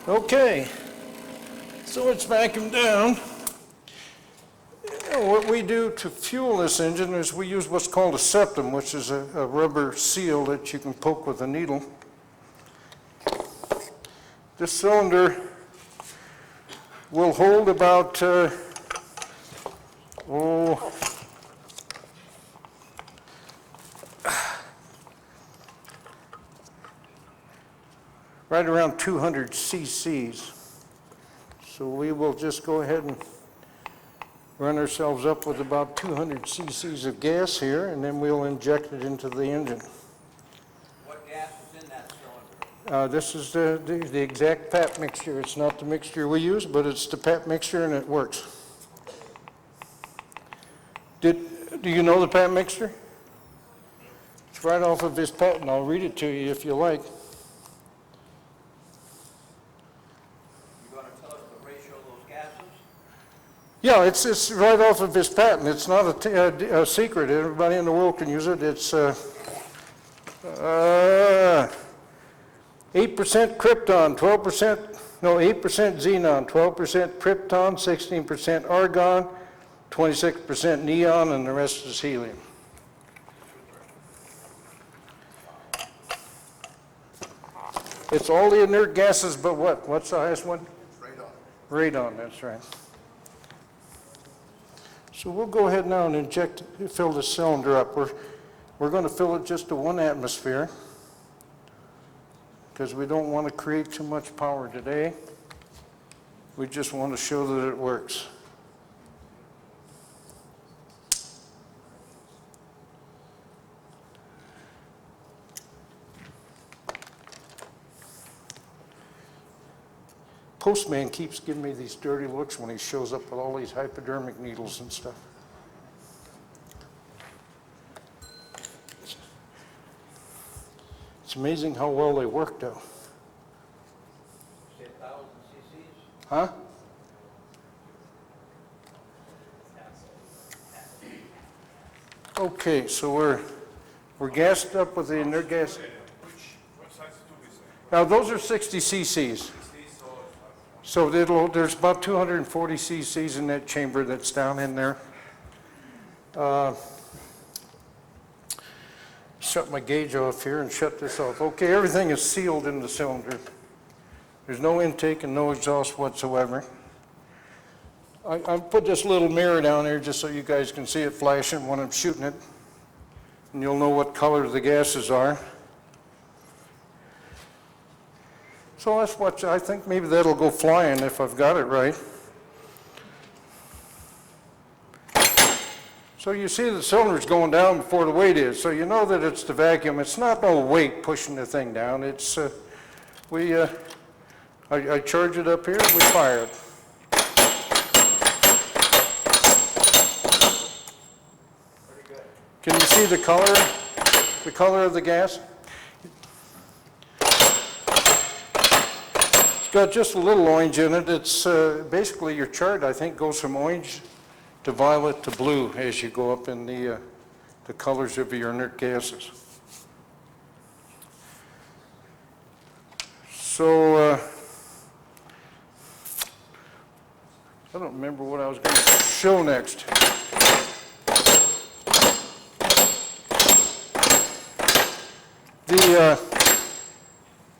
Okay, so it's vacuumed down. What we do to fuel this engine is we use what's called a septum, which is a rubber seal that you can poke with a needle. This cylinder will hold about, right around 200 cc's. So we will just go ahead and run ourselves up with about 200 cc's of gas here, and then we'll inject it into the engine. What gas is in that cylinder? This is the exact PAP mixture. It's not the mixture we use, but it's the PAP mixture, and it works. Do you know the PAP mixture? It's right off of this patent. I'll read it to you if you like. Yeah, it's right off of his patent. It's not a secret. Everybody in the world can use it. It's 8% krypton, 8% xenon, 12% krypton, 16% argon, 26% neon, and the rest is helium. It's all the inert gases, but what? What's the highest one? Radon, that's right. So we'll go ahead now and fill the cylinder up. We're going to fill it just to 1 atmosphere because we don't want to create too much power today. We just want to show that it works. Postman keeps giving me these dirty looks when he shows up with all these hypodermic needles and stuff. It's amazing how well they work, though. Say 1,000 cc's? Huh? Okay, so we're gassed up with the inert gas. What size tube is it? Now, those are 60 cc's. So there's about 240 cc's in that chamber that's down in there. Shut my gauge off here and shut this off. Okay, everything is sealed in the cylinder. There's no intake and no exhaust whatsoever. I put this little mirror down here just so you guys can see it flashing when I'm shooting it. And you'll know what color the gases are. So let's watch. I think maybe that'll go flying if I've got it right. So you see the cylinder's going down before the weight is. So you know that it's the vacuum. It's not no weight pushing the thing down. It's I charge it up here and we fire it. Can you see the color of the gas? It's got just a little orange in it. It's basically your chart, I think, goes from orange to violet to blue as you go up in the colors of your inert gases. So I don't remember what I was going to show next.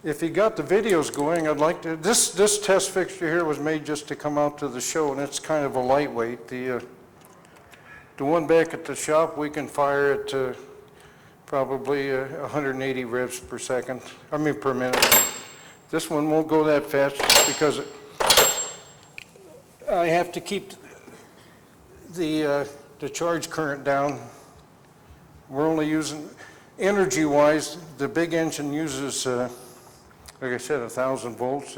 If you got the videos going, I'd like to, this test fixture here was made just to come out to the show, and it's kind of a lightweight. The one back at the shop, we can fire it to probably 180 revs per second, per minute. This one won't go that fast because I have to keep the charge current down. We're only using, energy-wise, the big engine uses, like I said, 1,000 volts.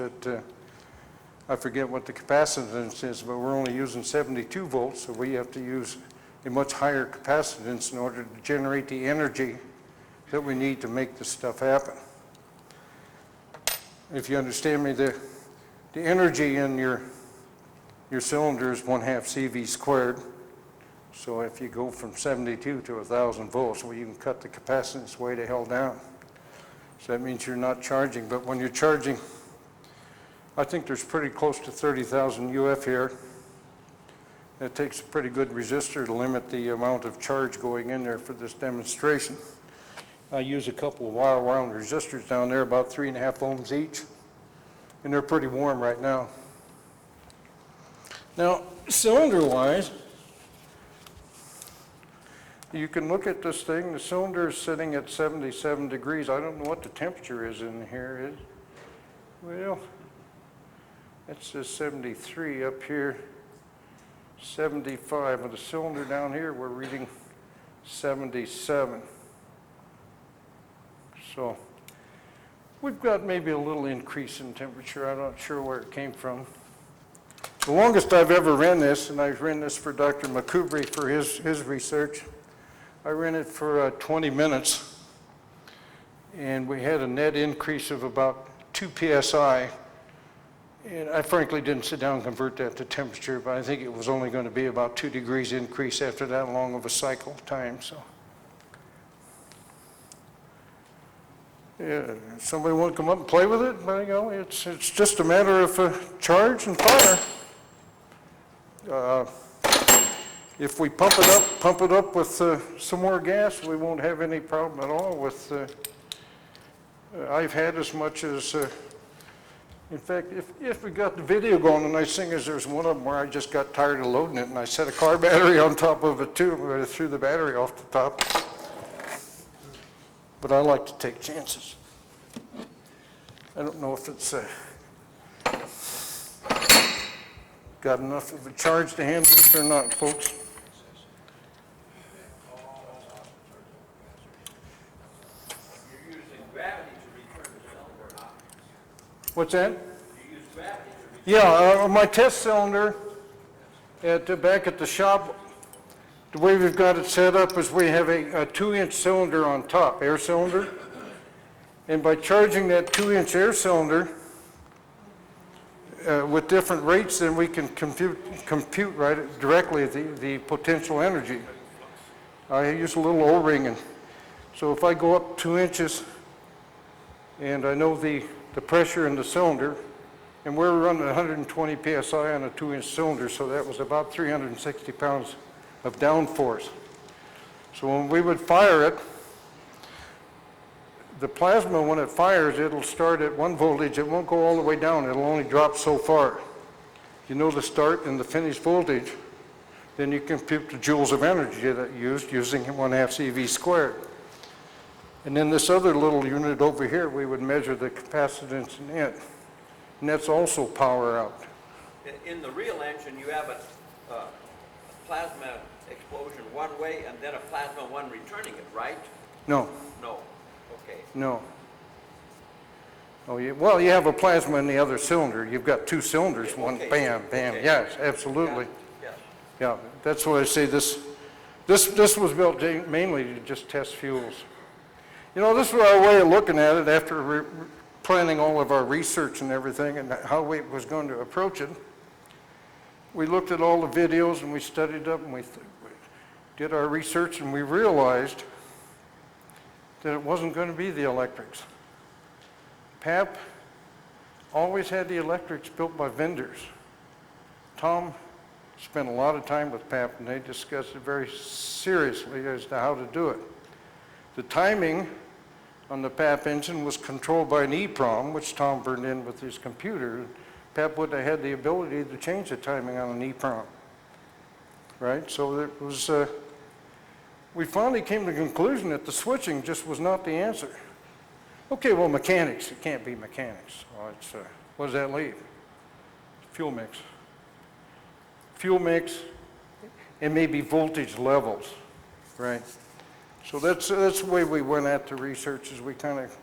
I forget what the capacitance is, but we're only using 72 volts, so we have to use a much higher capacitance in order to generate the energy that we need to make this stuff happen. If you understand me, the energy in your cylinder is 1/2 CV squared. So if you go from 72 to 1,000 volts, well, you can cut the capacitance way the hell down. So that means you're not charging. But when you're charging, I think there's pretty close to 30,000 UF here. It takes a pretty good resistor to limit the amount of charge going in there for this demonstration. I use a couple of wire wound resistors down there, about 3.5 ohms each. And they're pretty warm right now. Now, cylinder-wise, you can look at this thing. The cylinder is sitting at 77 degrees. I don't know what the temperature is in here. Well, it says 73 up here, 75. With the cylinder down here, we're reading 77. So we've got maybe a little increase in temperature. I'm not sure where it came from. The longest I've ever ran this, and I've ran this for Dr. McCubry for his research, I ran it for 20 minutes, and we had a net increase of about 2 psi. And I frankly didn't sit down and convert that to temperature, but I think it was only going to be about 2 degrees increase after that long of a cycle time. So, yeah, somebody want to come up and play with it? But, you know, it's just a matter of charge and fire. If we pump it up with some more gas, we won't have any problem at all with, I've had as much as In fact, if we got the video going, the nice thing is there's one of them where I just got tired of loading it, and I set a car battery on top of it too, where I threw the battery off the top. But I like to take chances. I don't know if it's got enough of a charge to handle this or not, folks. You're using gravity to return the cylinder or not? What's that? You use gravity to return. Yeah, my test cylinder back at the shop, the way we've got it set up is we have a 2-inch cylinder on top, air cylinder. And by charging that 2-inch air cylinder with different rates, then we can compute right directly the potential energy. I use a little O-ring, and so if I go up 2 inches and I know the pressure in the cylinder, and we're running 120 psi on a 2-inch cylinder, so that was about 360 pounds of downforce. So when we would fire it, the plasma, when it fires, it'll start at one voltage. It won't go all the way down. It'll only drop so far. You know the start and the finish voltage, then you compute the joules of energy that used using 1/2 CV squared. And then this other little unit over here, we would measure the capacitance in it. And that's also power out. In the real engine, you have a plasma explosion one way and then a plasma one returning it, right? No, No. Okay. no. Oh, well, you have a plasma in the other cylinder. You've got 2 cylinders, one Okay. bam, bam. Okay. Yes, absolutely. Yes. Yeah, that's why I say this was built mainly to just test fuels. You know, this was our way of looking at it after planning all of our research and everything and how we was going to approach it. We looked at all the videos and we studied up and we did our research, and we realized that it wasn't going to be the electrics. PAP always had the electrics built by vendors. Tom spent a lot of time with PAP, and they discussed it very seriously as to how to do it. The timing on the PAP engine was controlled by an EEPROM, which Tom burned in with his computer. PAP would have had the ability to change the timing on an EEPROM, right? So it was, we finally came to the conclusion that the switching just was not the answer. Okay, well, mechanics, it can't be mechanics. Well, it's, what does that leave? Fuel mix. Fuel mix and maybe voltage levels, right? So that's the way we went at the research, is we kind of,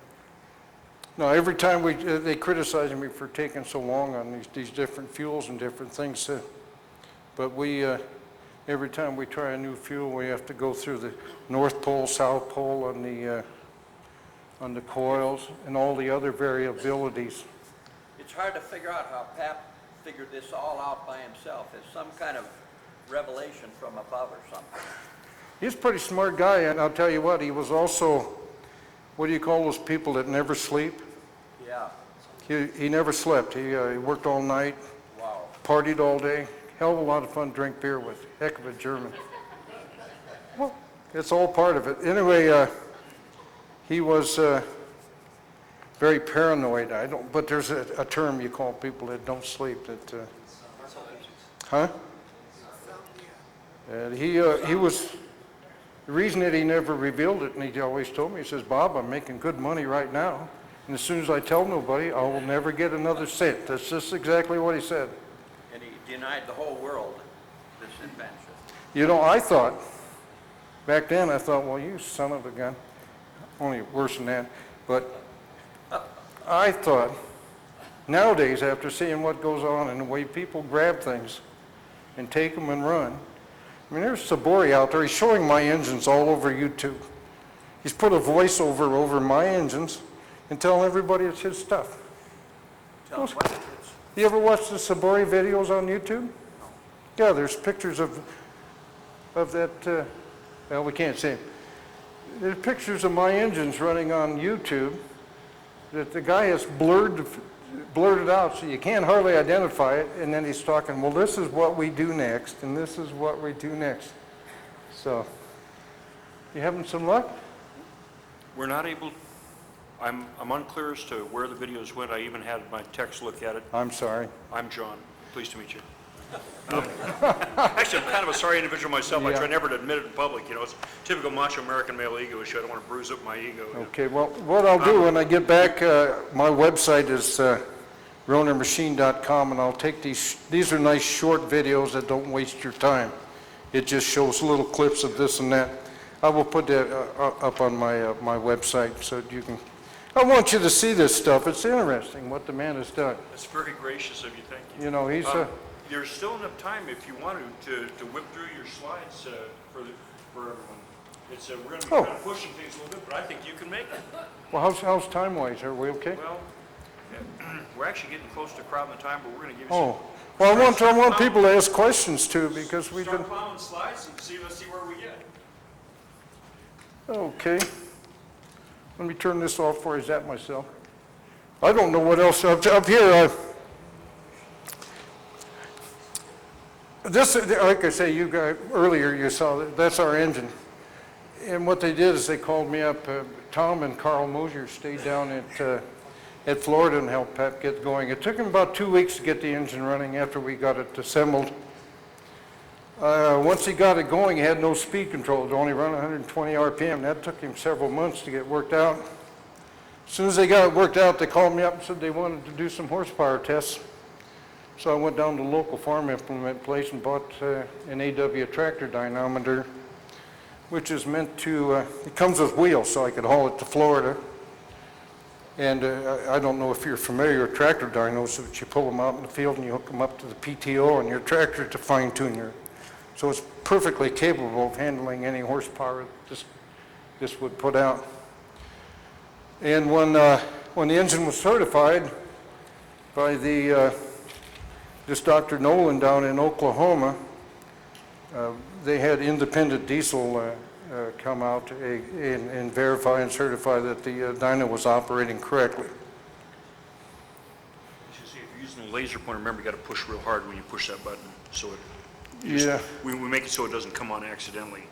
no, every time they criticized me for taking so long on these different fuels and different things, but we, every time we try a new fuel, we have to go through the North Pole, South Pole on the coils and all the other variabilities. It's hard to figure out how PAP figured this all out by himself. It's some kind of revelation from above or something. He's a pretty smart guy, and I'll tell you what, he was also, what do you call those people that never sleep? Yeah. He never slept. He worked all night, Wow. partied all day. Hell of a lot of fun to drink beer with. Heck of a German. Well, it's all part of it. Anyway, he was very paranoid. But there's a term you call people that don't sleep. That, huh? And he was, the reason that he never revealed it, and he always told me, he says, Bob, I'm making good money right now, and as soon as I tell nobody, I will never get another cent. That's just exactly what he said. And he denied the whole world this invention. You know, I thought, back then I thought, well, you son of a gun, only worse than that, but I thought, nowadays, after seeing what goes on and the way people grab things and take them and run, I mean, there's Sabori out there, he's showing my engines all over YouTube. He's put a voiceover over my engines and telling everybody it's his stuff. Tell him what it is. You ever watch the Sabori videos on YouTube? Yeah, there's pictures of that, well, we can't see them. There's pictures of my engines running on YouTube that the guy has blurted out so you can't hardly identify it, and then he's talking, well, this is what we do next, and this is what we do next. So, you having some luck? We're not able, I'm unclear as to where the videos went. I even had my text look at it. I'm sorry. I'm John. Pleased to meet you. Actually, I'm kind of a sorry individual myself. I Yeah. try never to admit it in public, you know. It's typical macho American male ego issue. I don't want to bruise up my ego. Okay, well, what I'll do when I get back, my website is ronermachine.com, and I'll take these are nice short videos that don't waste your time. It just shows little clips of this and that. I will put that up on my website so you can, I want you to see this stuff. It's interesting what the man has done. That's very gracious of you. Thank you. You know, he's There's still enough time if you want to whip through your slides for everyone. It's, we're going to be Oh. kind of pushing things a little bit, but I think you can make it. well, how's time-wise? Are we okay? Well, we're actually getting close to crowding the time, but we're going to give you Oh, well, I want people to ask questions too, because we've Start been, plowing slides and let's see where we get. okay. Let me turn this off before I zap myself. I don't know what else up here. This, like I say, you guys, earlier you saw, that's our engine. And what they did is they called me up, Tom and Carl Mosier stayed down at Florida and helped Pat get going. It took him about 2 weeks to get the engine running after we got it assembled. Once he got it going, he had no speed control. It only run 120 RPM. That took him several months to get worked out. As soon as they got it worked out, they called me up and said they wanted to do some horsepower tests. So I went down to the local farm implement place and bought an AW tractor dynamometer, which is meant to, it comes with wheels so I could haul it to Florida. And I don't know if you're familiar with tractor dynos, but you pull them out in the field and you hook them up to the PTO on your tractor to fine tune your, so it's perfectly capable of handling any horsepower this would put out. And when the engine was certified by this Dr. Nolan down in Oklahoma, they had independent diesel come out and verify and certify that the dyno was operating correctly. You see, if you're using a laser pointer, remember you got to push real hard when you push that button. So it, Yeah. we make it so it doesn't come on accidentally.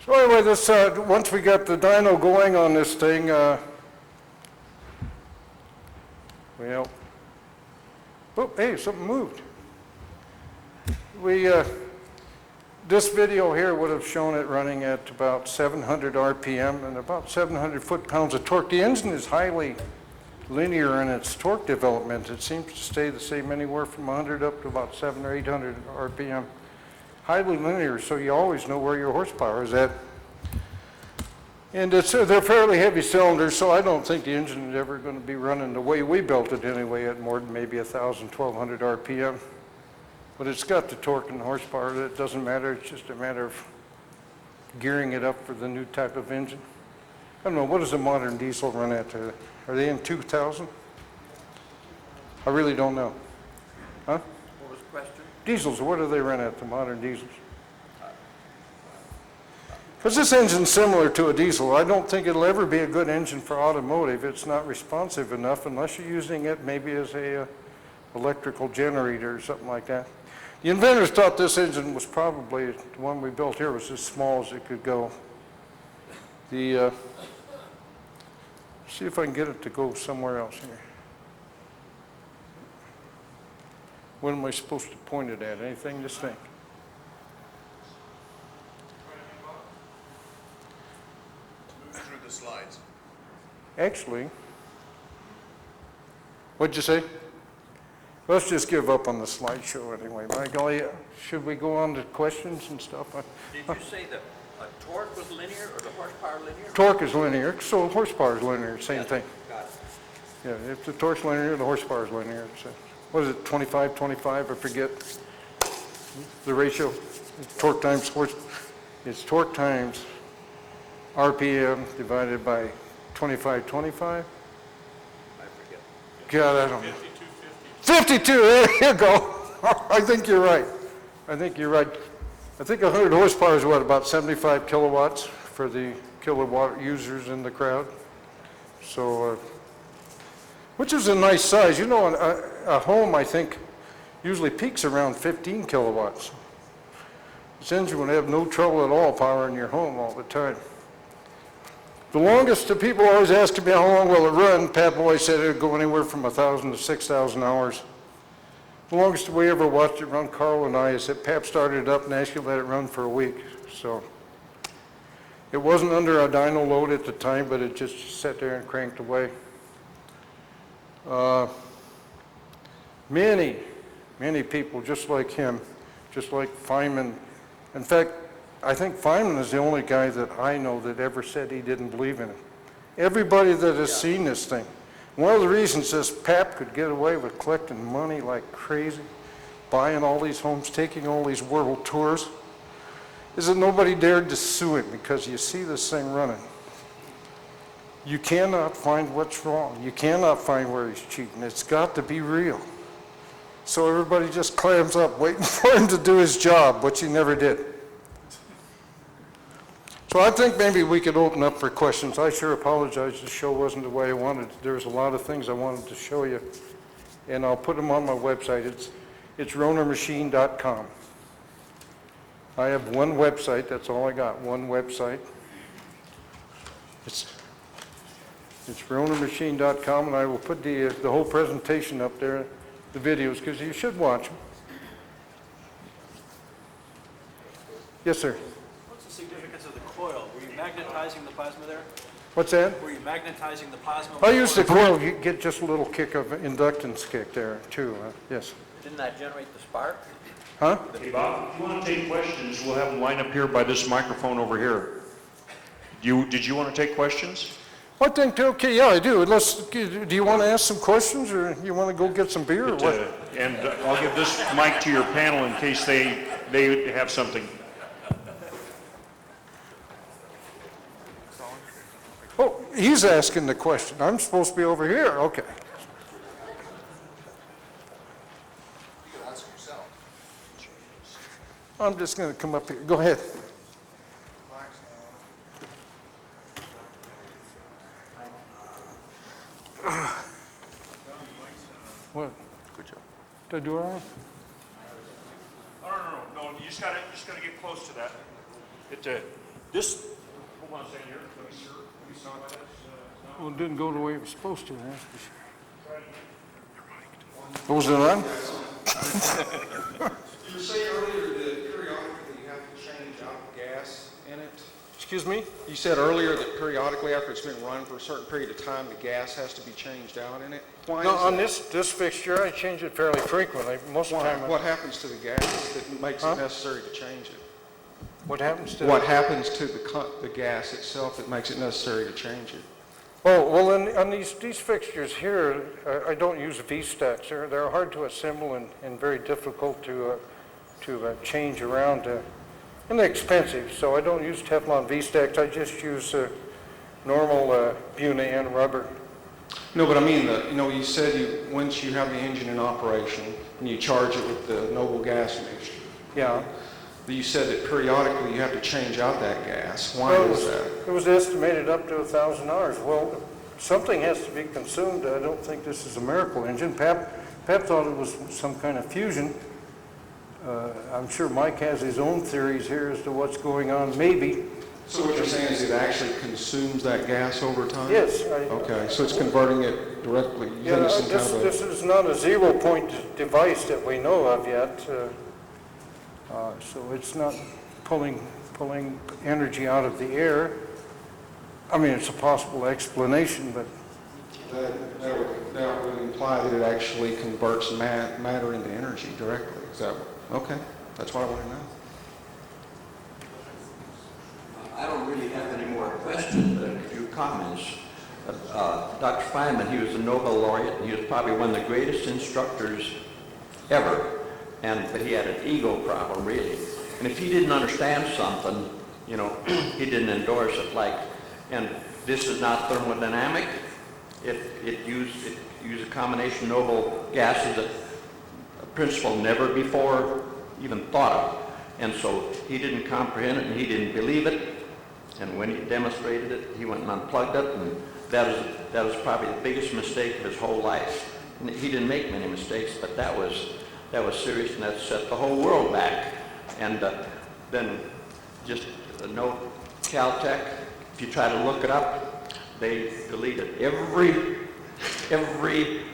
So anyway, this once we got the dyno going on this thing, well, oh, hey, something moved. This video here would have shown it running at about 700 RPM and about 700 foot-pounds of torque. The engine is highly linear in its torque development. It seems to stay the same anywhere from 100 up to about 700 or 800 RPM. Highly linear, so you always know where your horsepower is at. And they're fairly heavy cylinders, so I don't think the engine is ever going to be running the way we built it anyway, at more than maybe 1,000, 1,200 RPM. But it's got the torque and horsepower. That doesn't matter. It's just a matter of gearing it up for the new type of engine. I don't know, what does a modern diesel run at? Are they in 2,000? I really don't know. Huh? What was the question? Diesels, what do they run at, the modern diesels? Because this engine's similar to a diesel. I don't think it'll ever be a good engine for automotive. It's not responsive enough unless you're using it maybe as a electrical generator or something like that. The inventors thought this engine was probably, the one we built here was as small as it could go. See if I can get it to go somewhere else here. What am I supposed to point it at? Anything to think? Move through the slides. Actually, what'd you say? Let's just give up on the slideshow anyway. My golly, should we go on to questions and stuff? Did you say the torque was linear or the horsepower linear? Torque is linear, so horsepower is linear, same thing. Got it. Yeah, if the torque's linear, the horsepower is linear. So, what is it, 25, 25, I forget the ratio? Torque times horse, it's torque times RPM divided by 25, 25? I forget. God, I don't know. 52, there you go. I think you're right. I think you're right. I think 100 horsepower is what, about 75 kilowatts for the kilowatt users in the crowd. So, which is a nice size. You know, a home, I think, usually peaks around 15 kilowatts. This engine would have no trouble at all powering your home all the time. The longest, the people always asking me how long will it run, Pap always said it would go anywhere from 1,000 to 6,000 hours. The longest we ever watched it run, Carl and I, is that Pap started it up and actually let it run for a week. So it wasn't under a dyno load at the time, but it just sat there and cranked away. Many people just like him, just like Feynman. In fact, I think Feynman is the only guy that I know that ever said he didn't believe in it. Everybody that has seen this thing. One of the reasons this Pap could get away with collecting money like crazy, buying all these homes, taking all these world tours, is that nobody dared to sue him because you see this thing running. You cannot find what's wrong. You cannot find where he's cheating. It's got to be real. So everybody just clams up waiting for him to do his job, which he never did. So I think maybe we could open up for questions. I sure apologize, the show wasn't the way I wanted. There's a lot of things I wanted to show you, and I'll put them on my website. It's ronermachine.com. I have one website, that's all I got, one website. It's ronermachine.com, and I will put the whole presentation up there, the videos, because you should watch them. Yes, sir. What's the significance of the coil? Were you magnetizing the plasma there? What's that? Were you magnetizing the plasma? I use the coil, you get just a little kick of inductance kick there, too, yes. Didn't that generate the spark? Huh? Hey, Bob, if you want to take questions, we'll have them line up here by this microphone over here. Did you want to take questions? I think, okay, yeah, I do. Do you want to ask some questions, or you want to go get some beer, or what? And I'll give this mic to your panel in case they have something. Oh, he's asking the question. I'm supposed to be over here, okay. You can answer yourself. I'm just going to come up here. Go ahead. What? Good job. Did I do it all right? No, you just gotta get close to that. Hold on a second here, let me stop that. Well, it didn't go the way it was supposed to, that's for sure. Was it on? You were saying earlier that periodically you have to change out the gas in it. Excuse me? You said earlier that periodically after it's been run for a certain period of time, the gas has to be changed out in it. Why No, is on that? this fixture, I change it fairly frequently. Most of the Why? time, What happens to the gas that makes Huh? it necessary to change it? what happens to What happens to the gas itself that makes it necessary to change it? Oh, well, on these fixtures here, I don't use V-stacks. They're hard to assemble and very difficult to change around. And they're expensive, so I don't use Teflon V-stacks. I just use normal Bunan rubber. No, but I mean, you said once you have the engine in operation and you charge it with the noble gas mixture. Yeah. You said that periodically you have to change out that gas. Why Well, is that? It was estimated up to 1,000 hours. Well, something has to be consumed. I don't think this is a miracle engine. Pap thought it was some kind of fusion. I'm sure Mike has his own theories here as to what's going on, maybe. So what you're saying is it actually consumes that gas over time? Yes. Okay, so it's converting it directly. You Yeah, think it's some kind of this is not a zero-point device that we know of yet. So it's not pulling energy out of the air. I mean, it's a possible explanation, but that would imply that it actually converts matter into energy directly. Is that okay? That's what I want to know. I don't really have any more questions, but a few comments. Dr. Feynman, he was a Nobel laureate, and he was probably one of the greatest instructors ever. But he had an ego problem, really. And if he didn't understand something, he didn't endorse it. And this is not thermodynamic. It used a combination of noble gases, a principle never before even thought of. And so he didn't comprehend it, and he didn't believe it. And when he demonstrated it, he went and unplugged it, and that was probably the biggest mistake of his whole life. And he didn't make many mistakes, but that was serious, and that set the whole world back. And then just note Caltech. If you try to look it up, they deleted every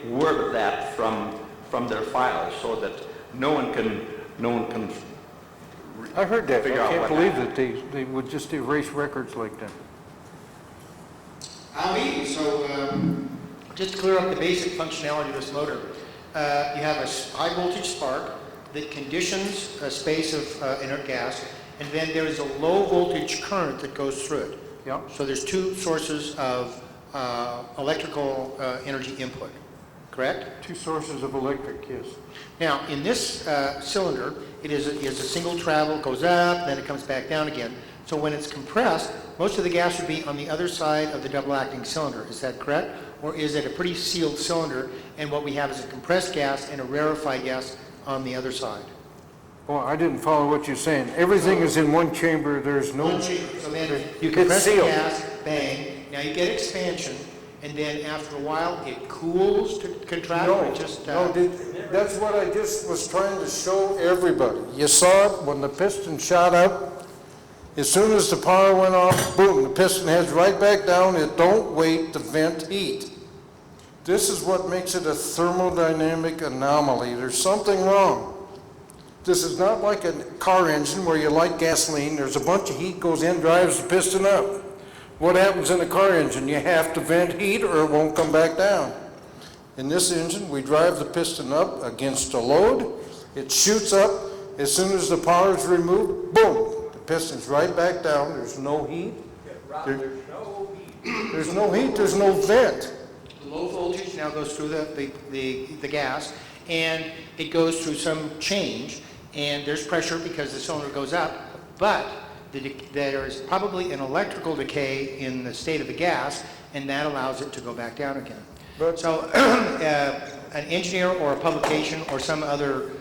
word of that from their files, so that no one can I heard that. I figure out can't what believe happened. that they would just erase records like that. Just to clear up the basic functionality of this motor, you have a high voltage spark that conditions a space of inert gas, and then there is a low voltage current that goes through it. Yeah. So there's two sources of electrical energy input, correct? Two sources of electric, yes. Now, in this cylinder, it is a single travel, goes up, then it comes back down again. So when it's compressed, most of the gas would be on the other side of the double-acting cylinder. Is that correct? Or is it a pretty sealed cylinder, and what we have is a compressed gas and a rarefied gas on the other side? Well, I didn't follow what you're saying. Everything is in one chamber, there's no... One chamber. So then you It's compress the sealed. gas, bang, now you get expansion, and then after a while, it cools to contract, or it just... That's what I just was trying to show everybody. You saw it when the piston shot up. As soon as the power went off, boom, the piston heads right back down. It don't wait to vent heat. This is what makes it a thermodynamic anomaly. There's something wrong. This is not like a car engine where you light gasoline. There's a bunch of heat goes in, drives the piston up. What happens in a car engine? You have to vent heat or it won't come back down. In this engine, we drive the piston up against a load. It shoots up. As soon as the power is removed, boom, the piston's right back down. There's no heat. There's no heat. There's no heat, there's no vent. The low voltage now goes through the gas, and it goes through some change, and there's pressure because the cylinder goes up, but there is probably an electrical decay in the state of the gas, and that allows it to go back down again. So an engineer or a publication or some other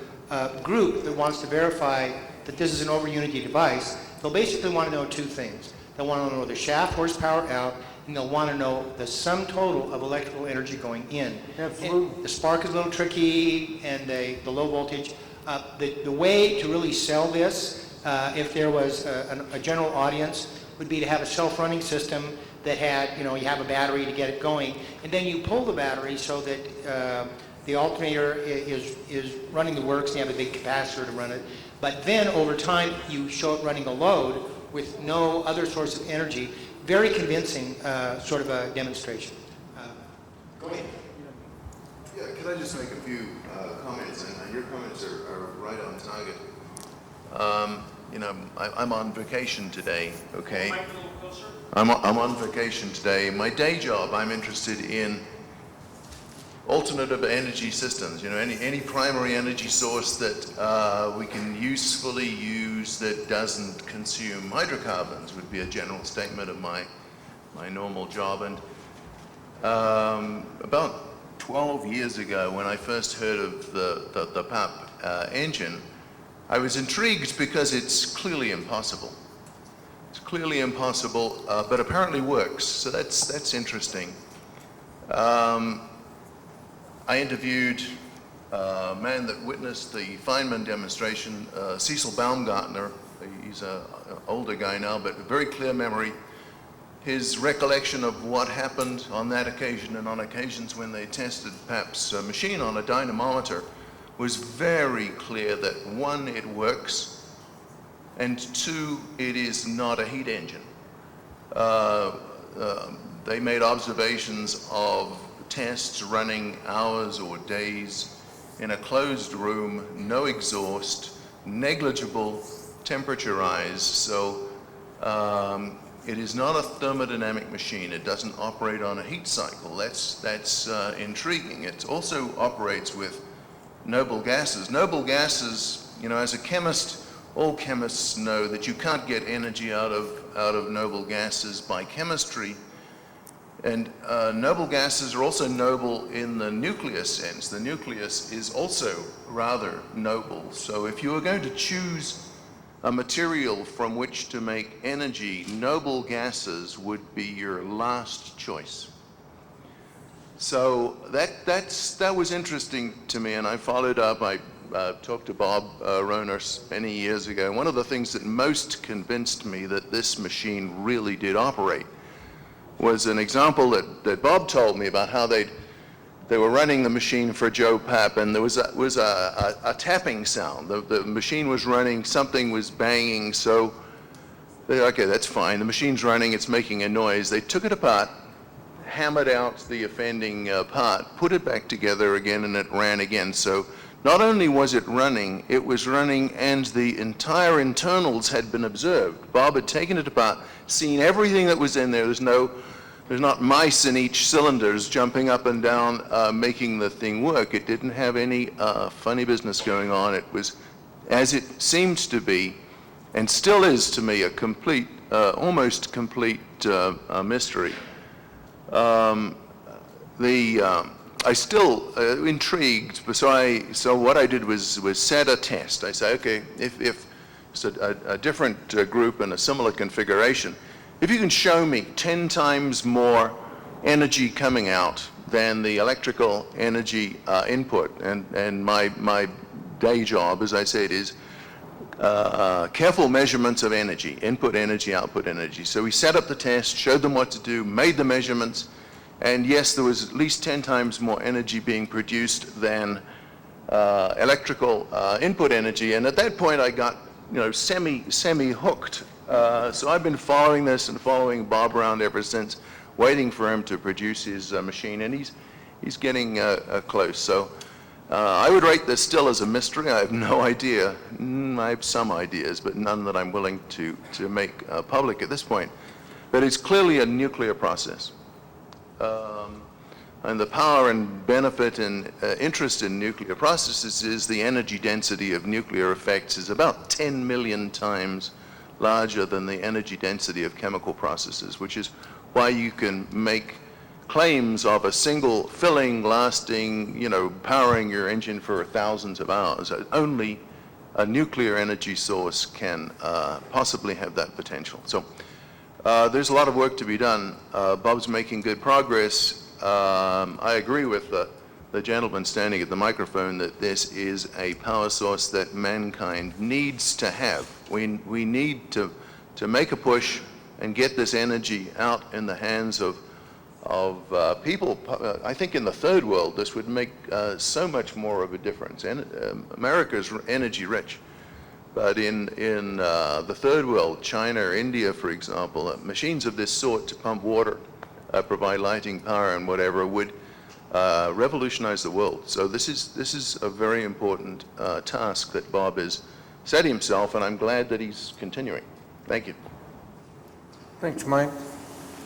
group that wants to verify that this is an over-unity device, they'll basically want to know two things. They'll want to know the shaft horsepower out, and they'll want to know the sum total of electrical energy going in. Absolutely. And the spark is a little tricky, and the low voltage. The way to really sell this, if there was a general audience, would be to have a self-running system that had, you have a battery to get it going, and then you pull the battery so that the alternator is running the works, and you have a big capacitor to run it. But then over time, you show it running a load with no other source of energy. Very convincing sort of a demonstration. Go ahead. Yeah, could I just make a few comments? And your comments are right on target. I'm on vacation today, okay? Mic a little closer. I'm on vacation today. My day job, I'm interested in alternative energy systems, any primary energy source that we can usefully use that doesn't consume hydrocarbons would be a general statement of my normal job. And about 12 years ago, when I first heard of the PAP engine, I was intrigued because it's clearly impossible. It's clearly impossible, but apparently works, so that's interesting. I interviewed a man that witnessed the Feynman demonstration, Cecil Baumgartner. He's an older guy now, but very clear memory. His recollection of what happened on that occasion and on occasions when they tested PAP's machine on a dynamometer was very clear that one, it works, and two, it is not a heat engine. They made observations of tests running hours or days in a closed room, no exhaust, negligible temperature rise. So it is not a thermodynamic machine. It doesn't operate on a heat cycle. That's intriguing. It also operates with noble gases. Noble gases, as a chemist, all chemists know that you can't get energy out of noble gases by chemistry. And noble gases are also noble in the nuclear sense. The nucleus is also rather noble. So if you are going to choose a material from which to make energy, noble gases would be your last choice. So that was interesting to me, and I followed up. I talked to Bob Roner many years ago. One of the things that most convinced me that this machine really did operate was an example that Bob told me about how they were running the machine for Joe Papp, and there was a tapping sound. The machine was running, something was banging, so they, okay, that's fine. The machine's running, it's making a noise. They took it apart, hammered out the offending part, put it back together again, and it ran again. So not only was it running, and the entire internals had been observed. Bob had taken it apart, seen everything that was in there. There's not mice in each cylinders jumping up and down, making the thing work. It didn't have any funny business going on. It was, as it seemed to be, and still is to me, a complete, almost complete mystery. I still intrigued, so what I did was set a test. I say, okay, if it's a different group in a similar configuration, if you can show me 10 times more energy coming out than the electrical energy input, and my day job, as I said, is careful measurements of energy, input energy, output energy. So we set up the test, showed them what to do, made the measurements, and yes, there was at least 10 times more energy being produced than electrical input energy. And at that point, I got, semi-hooked. So I've been following this and following Bob around ever since, waiting for him to produce his machine, and he's getting close. So I would rate this still as a mystery. I have no idea. I have some ideas, but none that I'm willing to make public at this point. But it's clearly a nuclear process. And the power and benefit and interest in nuclear processes is the energy density of nuclear effects is about 10 million times larger than the energy density of chemical processes, which is why you can make claims of a single filling lasting, powering your engine for thousands of hours. Only a nuclear energy source can possibly have that potential. So there's a lot of work to be done. Bob's making good progress. I agree with the gentleman standing at the microphone that this is a power source that mankind needs to have. We need to make a push and get this energy out in the hands of people. I think in the third world this would make so much more of a difference. And America's energy rich, but in the third world, China or India, for example, machines of this sort to pump water, provide lighting, power, and whatever would revolutionize the world. So this is a very important task that Bob has set himself, and I'm glad that he's continuing. Thank you. Thanks, Mike. I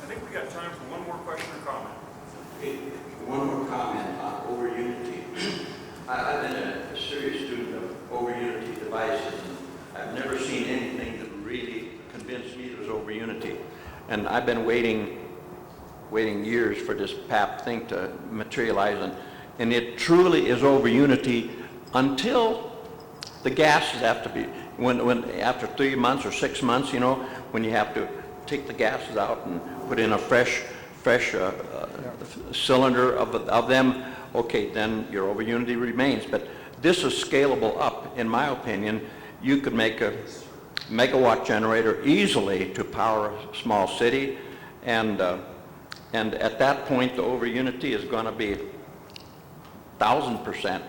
think we got time for one more question or comment. One more comment over Unity. I've been a serious student of over Unity devices, and I've never seen anything that really convinced me it was over Unity. And I've been waiting years for this PAP thing to materialize, and it truly is over Unity until the gases have to be, when after 3 months or 6 months, when you have to take the gases out and put in a fresh cylinder of them, okay, then your over Unity remains. But this is scalable up, in my opinion. You could make a megawatt generator easily to power a small city, and at that point, the over Unity is going to be 1,000%,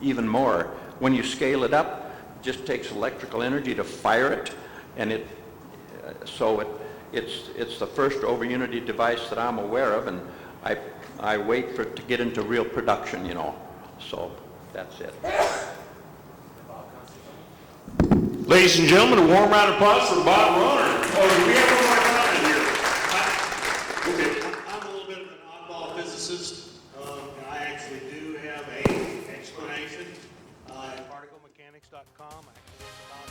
even more. When you scale it up, it just takes electrical energy to fire it, and it's the first over Unity device that I'm aware of, and I wait for it to get into real production, So that's it. Ladies and gentlemen, a warm round of applause for Bob Roner. Oh, do we have one more comment here? Okay. I'm a little bit of an oddball physicist, and I actually do have an explanation at particlemechanics.com. I can talk about